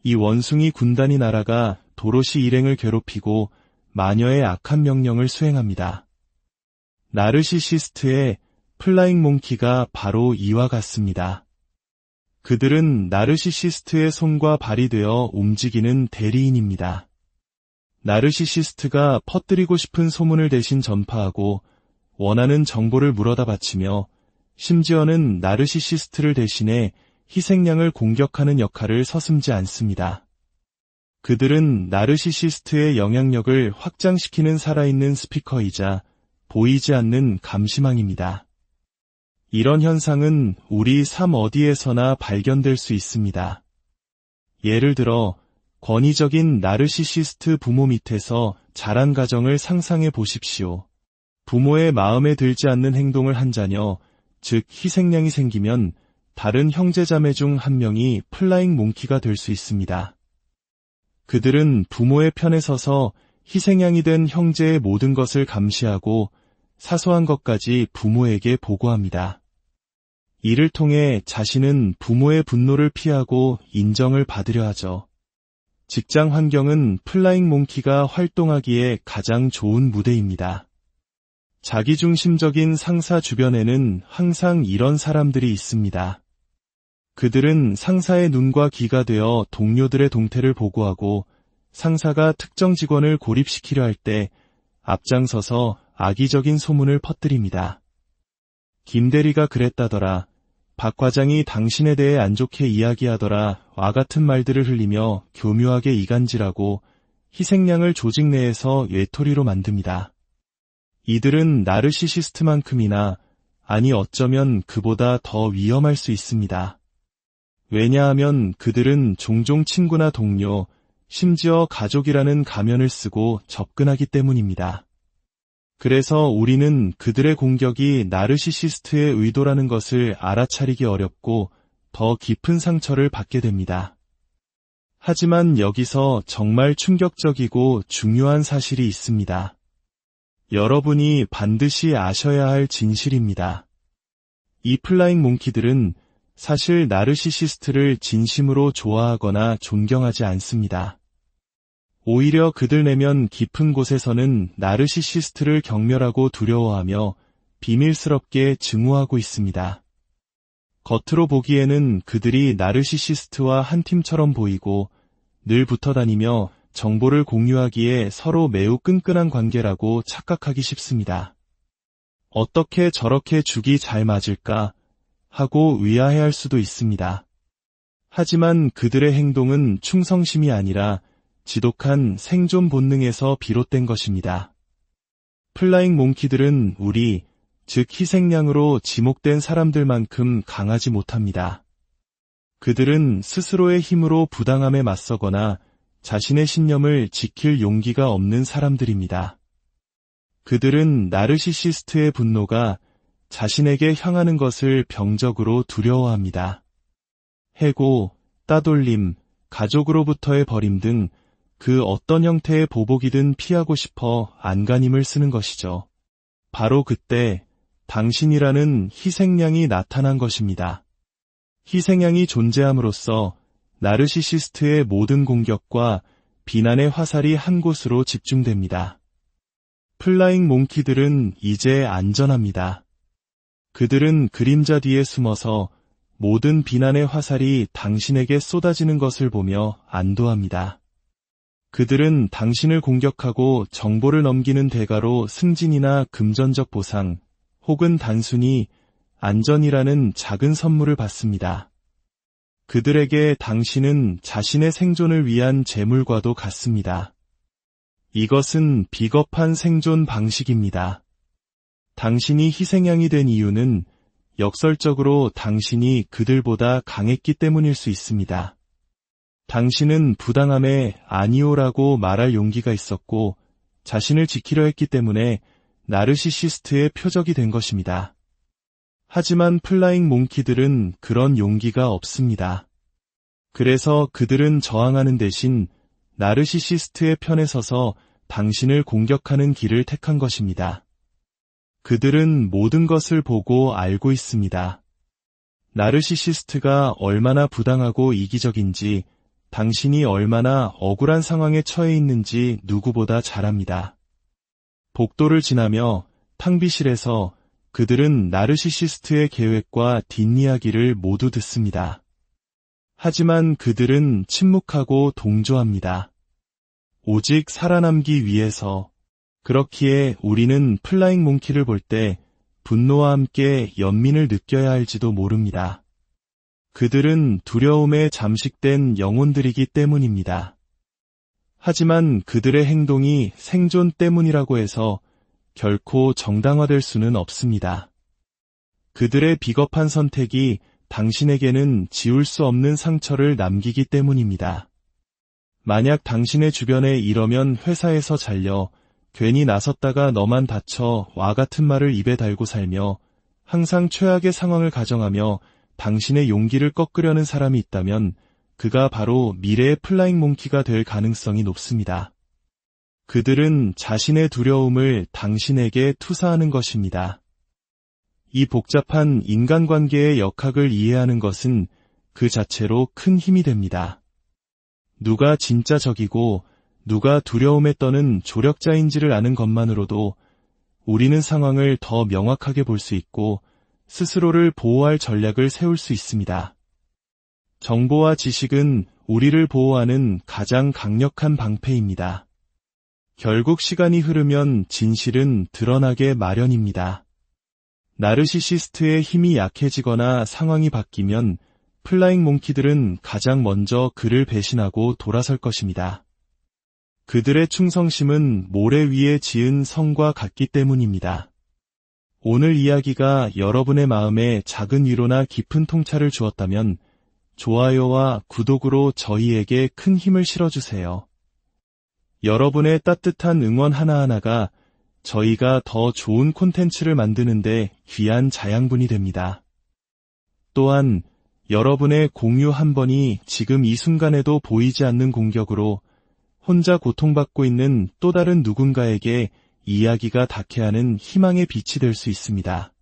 Speaker 1: 이 원숭이 군단이 날아가 도로시 일행을 괴롭히고 마녀의 악한 명령을 수행합니다. 나르시시스트의 플라잉 몽키가 바로 이와 같습니다. 그들은 나르시시스트의 손과 발이 되어 움직이는 대리인입니다. 나르시시스트가 퍼뜨리고 싶은 소문을 대신 전파하고 원하는 정보를 물어다 바치며 심지어는 나르시시스트를 대신해 희생양을 공격하는 역할을 서슴지 않습니다. 그들은 나르시시스트의 영향력을 확장시키는 살아있는 스피커이자 보이지 않는 감시망입니다. 이런 현상은 우리 삶 어디에서나 발견될 수 있습니다. 예를 들어 권위적인 나르시시스트 부모 밑에서 자란 가정을 상상해 보십시오. 부모의 마음에 들지 않는 행동을 한 자녀, 즉 희생양이 생기면 다른 형제자매 중 한 명이 플라잉 몽키가 될 수 있습니다. 그들은 부모의 편에 서서 희생양이 된 형제의 모든 것을 감시하고 사소한 것까지 부모에게 보고합니다. 이를 통해 자신은 부모의 분노를 피하고 인정을 받으려 하죠. 직장 환경은 플라잉 몽키가 활동하기에 가장 좋은 무대입니다. 자기중심적인 상사 주변에는 항상 이런 사람들이 있습니다. 그들은 상사의 눈과 귀가 되어 동료들의 동태를 보고하고 상사가 특정 직원을 고립시키려 할 때 앞장서서 악의적인 소문을 퍼뜨립니다. 김 대리가 그랬다더라. 박 과장이 당신에 대해 안 좋게 이야기하더라. 와 같은 말들을 흘리며 교묘하게 이간질하고 희생양을 조직 내에서 외톨이로 만듭니다. 이들은 나르시시스트만큼이나, 아니 어쩌면 그보다 더 위험할 수 있습니다. 왜냐하면 그들은 종종 친구나 동료, 심지어 가족이라는 가면을 쓰고 접근하기 때문입니다. 그래서 우리는 그들의 공격이 나르시시스트의 의도라는 것을 알아차리기 어렵고 더 깊은 상처를 받게 됩니다. 하지만 여기서 정말 충격적이고 중요한 사실이 있습니다. 여러분이 반드시 아셔야 할 진실입니다. 이 플라잉 몽키들은 사실 나르시시스트를 진심으로 좋아하거나 존경하지 않습니다. 오히려 그들 내면 깊은 곳에서는 나르시시스트를 경멸하고 두려워하며 비밀스럽게 증오하고 있습니다. 겉으로 보기에는 그들이 나르시시스트와 한 팀처럼 보이고 늘 붙어다니며 정보를 공유하기에 서로 매우 끈끈한 관계라고 착각하기 쉽습니다. 어떻게 저렇게 죽이 잘 맞을까 하고 의아해할 수도 있습니다. 하지만 그들의 행동은 충성심이 아니라 지독한 생존 본능에서 비롯된 것입니다. 플라잉 몽키들은 우리, 즉 희생양으로 지목된 사람들만큼 강하지 못합니다. 그들은 스스로의 힘으로 부당함에 맞서거나 자신의 신념을 지킬 용기가 없는 사람들입니다. 그들은 나르시시스트의 분노가 자신에게 향하는 것을 병적으로 두려워합니다. 해고, 따돌림, 가족으로부터의 버림 등 그 어떤 형태의 보복이든 피하고 싶어 안간힘을 쓰는 것이죠. 바로 그때 당신이라는 희생양이 나타난 것입니다. 희생양이 존재함으로써 나르시시스트의 모든 공격과 비난의 화살이 한 곳으로 집중됩니다. 플라잉 몽키들은 이제 안전합니다. 그들은 그림자 뒤에 숨어서 모든 비난의 화살이 당신에게 쏟아지는 것을 보며 안도합니다. 그들은 당신을 공격하고 정보를 넘기는 대가로 승진이나 금전적 보상, 혹은 단순히 안전이라는 작은 선물을 받습니다. 그들에게 당신은 자신의 생존을 위한 재물과도 같습니다. 이것은 비겁한 생존 방식입니다. 당신이 희생양이 된 이유는 역설적으로 당신이 그들보다 강했기 때문일 수 있습니다. 당신은 부당함에 아니오라고 말할 용기가 있었고 자신을 지키려 했기 때문에 나르시시스트의 표적이 된 것입니다. 하지만 플라잉 몽키들은 그런 용기가 없습니다. 그래서 그들은 저항하는 대신 나르시시스트의 편에 서서 당신을 공격하는 길을 택한 것입니다. 그들은 모든 것을 보고 알고 있습니다. 나르시시스트가 얼마나 부당하고 이기적인지, 당신이 얼마나 억울한 상황에 처해 있는지 누구보다 잘 압니다. 복도를 지나며 탕비실에서 그들은 나르시시스트의 계획과 뒷이야기를 모두 듣습니다. 하지만 그들은 침묵하고 동조합니다. 오직 살아남기 위해서. 그렇기에 우리는 플라잉 몽키를 볼 때 분노와 함께 연민을 느껴야 할지도 모릅니다. 그들은 두려움에 잠식된 영혼들이기 때문입니다. 하지만 그들의 행동이 생존 때문이라고 해서 결코 정당화될 수는 없습니다. 그들의 비겁한 선택이 당신에게는 지울 수 없는 상처를 남기기 때문입니다. 만약 당신의 주변에 이러면 회사에서 잘려, 괜히 나섰다가 너만 다쳐 와 같은 말을 입에 달고 살며 항상 최악의 상황을 가정하며 당신의 용기를 꺾으려는 사람이 있다면 그가 바로 미래의 플라잉 몽키가 될 가능성이 높습니다. 그들은 자신의 두려움을 당신에게 투사하는 것입니다. 이 복잡한 인간관계의 역학을 이해하는 것은 그 자체로 큰 힘이 됩니다. 누가 진짜 적이고 누가 두려움에 떠는 조력자인지를 아는 것만으로도 우리는 상황을 더 명확하게 볼 수 있고 스스로를 보호할 전략을 세울 수 있습니다. 정보와 지식은 우리를 보호하는 가장 강력한 방패입니다. 결국 시간이 흐르면 진실은 드러나게 마련입니다. 나르시시스트의 힘이 약해지거나 상황이 바뀌면 플라잉 몽키들은 가장 먼저 그를 배신하고 돌아설 것입니다. 그들의 충성심은 모래 위에 지은 성과 같기 때문입니다. 오늘 이야기가 여러분의 마음에 작은 위로나 깊은 통찰을 주었다면 좋아요와 구독으로 저희에게 큰 힘을 실어주세요. 여러분의 따뜻한 응원 하나하나가 저희가 더 좋은 콘텐츠를 만드는데 귀한 자양분이 됩니다. 또한 여러분의 공유 한 번이 지금 이 순간에도 보이지 않는 공격으로 혼자 고통받고 있는 또 다른 누군가에게 이야기가 닿게 하는 희망의 빛이 될 수 있습니다.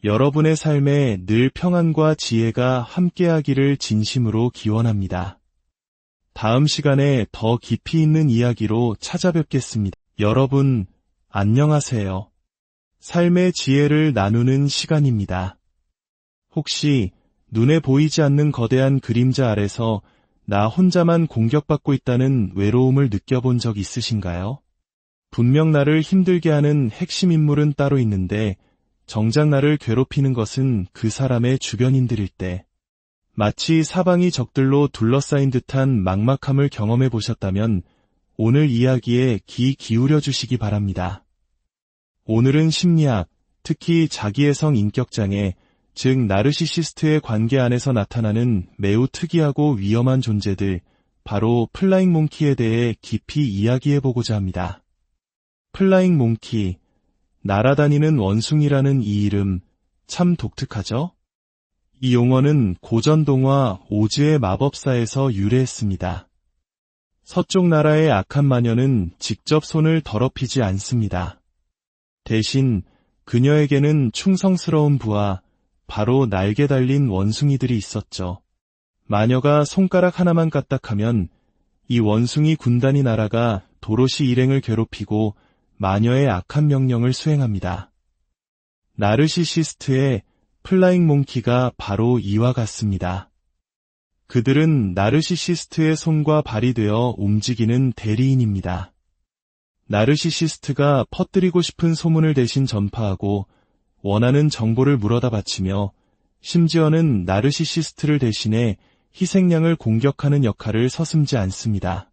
Speaker 1: 여러분의 삶에 늘 평안과 지혜가 함께하기를 진심으로 기원합니다. 다음 시간에 더 깊이 있는 이야기로 찾아뵙겠습니다. 여러분, 안녕하세요. 삶의 지혜를 나누는 시간입니다. 혹시 눈에 보이지 않는 거대한 그림자 아래서 나 혼자만 공격받고 있다는 외로움을 느껴본 적 있으신가요? 분명 나를 힘들게 하는 핵심 인물은 따로 있는데 정작 나를 괴롭히는 것은 그 사람의 주변인들일 때, 마치 사방이 적들로 둘러싸인 듯한 막막함을 경험해 보셨다면 오늘 이야기에 귀 기울여 주시기 바랍니다. 오늘은 심리학, 특히 자기애성 인격장애, 즉 나르시시스트의 관계 안에서 나타나는 매우 특이하고 위험한 존재들, 바로 플라잉 몽키에 대해 깊이 이야기해보고자 합니다. 플라잉 몽키, 날아다니는 원숭이라는 이 이름, 참 독특하죠? 이 용어는 고전 동화 오즈의 마법사에서 유래했습니다. 서쪽 나라의 악한 마녀는 직접 손을 더럽히지 않습니다. 대신 그녀에게는 충성스러운 부하, 바로 날개 달린 원숭이들이 있었죠. 마녀가 손가락 하나만 까딱하면 이 원숭이 군단이 날아가 도로시 일행을 괴롭히고 마녀의 악한 명령을 수행합니다. 나르시시스트의 플라잉 몽키가 바로 이와 같습니다. 그들은 나르시시스트의 손과 발이 되어 움직이는 대리인입니다. 나르시시스트가 퍼뜨리고 싶은 소문을 대신 전파하고 원하는 정보를 물어다 바치며 심지어는 나르시시스트를 대신해 희생양을 공격하는 역할을 서슴지 않습니다.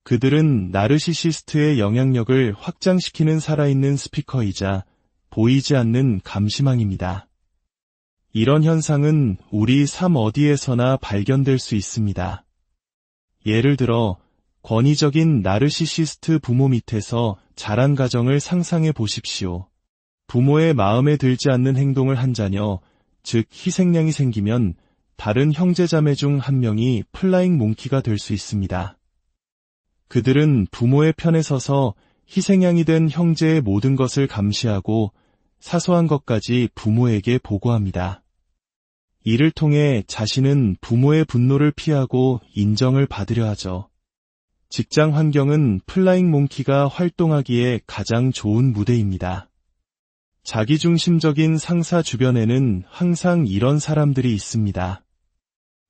Speaker 1: 그들은 나르시시스트의 영향력을 확장시키는 살아있는 스피커이자 보이지 않는 감시망입니다. 이런 현상은 우리 삶 어디에서나 발견될 수 있습니다. 예를 들어 권위적인 나르시시스트 부모 밑에서 자란 가정을 상상해 보십시오. 부모의 마음에 들지 않는 행동을 한 자녀, 즉 희생양이 생기면 다른 형제자매 중 한 명이 플라잉 몽키가 될 수 있습니다. 그들은 부모의 편에 서서 희생양이 된 형제의 모든 것을 감시하고 사소한 것까지 부모에게 보고합니다. 이를 통해 자신은 부모의 분노를 피하고 인정을 받으려 하죠. 직장 환경은 플라잉 몽키가 활동하기에 가장 좋은 무대입니다. 자기중심적인 상사 주변에는 항상 이런 사람들이 있습니다.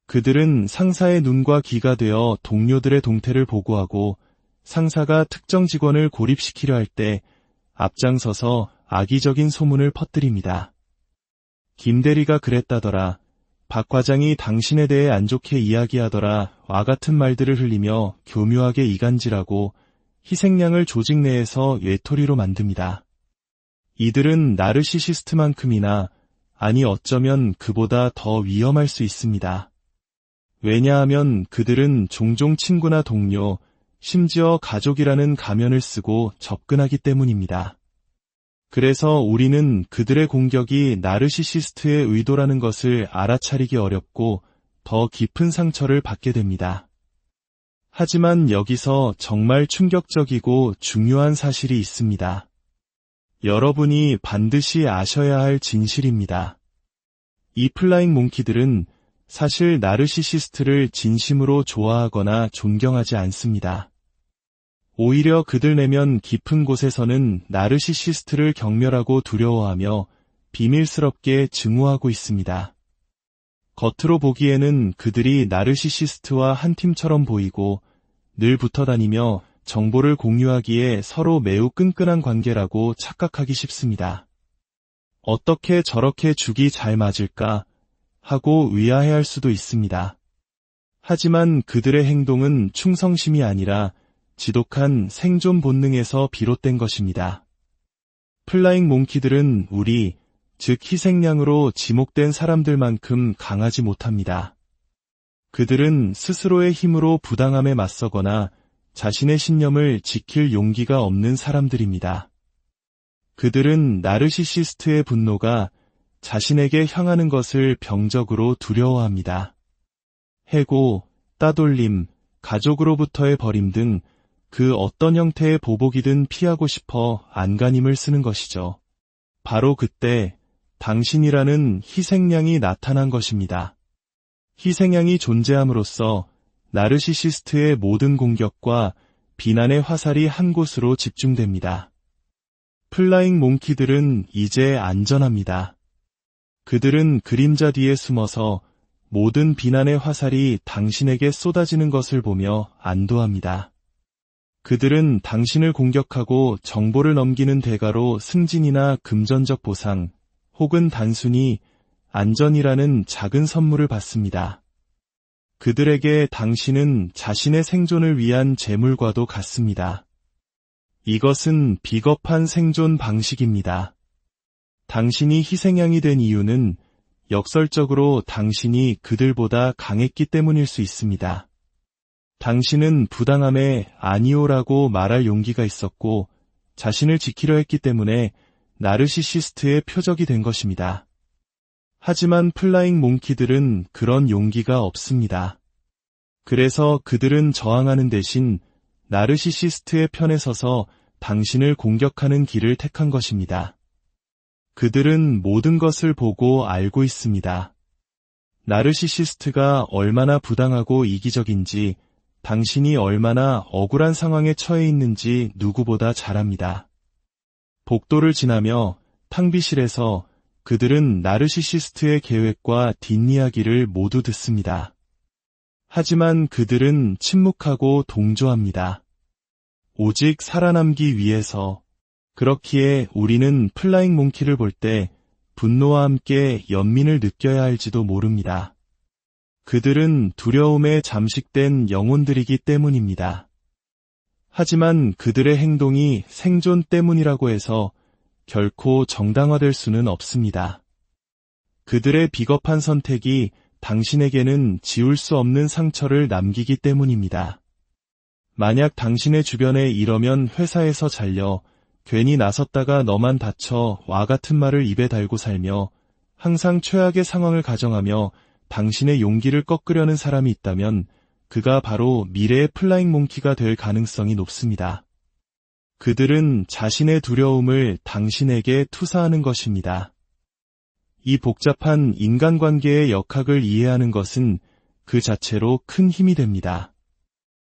Speaker 1: 그들은 상사의 눈과 귀가 되어 동료들의 동태를 보고하고 상사가 특정 직원을 고립시키려 할 때 앞장서서 악의적인 소문을 퍼뜨립니다. 김 대리가 그랬다더라. 박 과장이 당신에 대해 안 좋게 이야기하더라. 와 같은 말들을 흘리며 교묘하게 이간질하고 희생양을 조직 내에서 외톨이로 만듭니다. 이들은 나르시시스트만큼이나, 아니 어쩌면 그보다 더 위험할 수 있습니다. 왜냐하면 그들은 종종 친구나 동료, 심지어 가족이라는 가면을 쓰고 접근하기 때문입니다. 그래서 우리는 그들의 공격이 나르시시스트의 의도라는 것을 알아차리기 어렵고 더 깊은 상처를 받게 됩니다. 하지만 여기서 정말 충격적이고 중요한 사실이 있습니다. 여러분이 반드시 아셔야 할 진실입니다. 이 플라잉 몽키들은 사실 나르시시스트를 진심으로 좋아하거나 존경하지 않습니다. 오히려 그들 내면 깊은 곳에서는 나르시시스트를 경멸하고 두려워하며 비밀스럽게 증오하고 있습니다. 겉으로 보기에는 그들이 나르시시스트와 한 팀처럼 보이고 늘 붙어다니며 정보를 공유하기에 서로 매우 끈끈한 관계라고 착각하기 쉽습니다. 어떻게 저렇게 죽이 잘 맞을까 하고 의아해할 수도 있습니다. 하지만 그들의 행동은 충성심이 아니라 지독한 생존 본능에서 비롯된 것입니다. 플라잉 몽키들은 우리, 즉 희생양으로 지목된 사람들만큼 강하지 못합니다. 그들은 스스로의 힘으로 부당함에 맞서거나 자신의 신념을 지킬 용기가 없는 사람들입니다. 그들은 나르시시스트의 분노가 자신에게 향하는 것을 병적으로 두려워합니다. 해고, 따돌림, 가족으로부터의 버림 등 그 어떤 형태의 보복이든 피하고 싶어 안간힘을 쓰는 것이죠. 바로 그때 당신이라는 희생양이 나타난 것입니다. 희생양이 존재함으로써 나르시시스트의 모든 공격과 비난의 화살이 한 곳으로 집중됩니다. 플라잉 몽키들은 이제 안전합니다. 그들은 그림자 뒤에 숨어서 모든 비난의 화살이 당신에게 쏟아지는 것을 보며 안도합니다. 그들은 당신을 공격하고 정보를 넘기는 대가로 승진이나 금전적 보상, 혹은 단순히 안전이라는 작은 선물을 받습니다. 그들에게 당신은 자신의 생존을 위한 재물과도 같습니다. 이것은 비겁한 생존 방식입니다. 당신이 희생양이 된 이유는 역설적으로 당신이 그들보다 강했기 때문일 수 있습니다. 당신은 부당함에 아니오라고 말할 용기가 있었고 자신을 지키려 했기 때문에 나르시시스트의 표적이 된 것입니다. 하지만 플라잉 몽키들은 그런 용기가 없습니다. 그래서 그들은 저항하는 대신 나르시시스트의 편에 서서 당신을 공격하는 길을 택한 것입니다. 그들은 모든 것을 보고 알고 있습니다. 나르시시스트가 얼마나 부당하고 이기적인지, 당신이 얼마나 억울한 상황에 처해 있는지 누구보다 잘 압니다. 복도를 지나며 탕비실에서 그들은 나르시시스트의 계획과 뒷이야기를 모두 듣습니다. 하지만 그들은 침묵하고 동조합니다. 오직 살아남기 위해서. 그렇기에 우리는 플라잉 몽키를 볼 때 분노와 함께 연민을 느껴야 할지도 모릅니다. 그들은 두려움에 잠식된 영혼들이기 때문입니다. 하지만 그들의 행동이 생존 때문이라고 해서 결코 정당화될 수는 없습니다. 그들의 비겁한 선택이 당신에게는 지울 수 없는 상처를 남기기 때문입니다. 만약 당신의 주변에 이러면 회사에서 잘려 괜히 나섰다가 너만 다쳐 와 같은 말을 입에 달고 살며 항상 최악의 상황을 가정하며 당신의 용기를 꺾으려는 사람이 있다면 그가 바로 미래의 플라잉 몽키가 될 가능성이 높습니다. 그들은 자신의 두려움을 당신에게 투사하는 것입니다. 이 복잡한 인간관계의 역학을 이해하는 것은 그 자체로 큰 힘이 됩니다.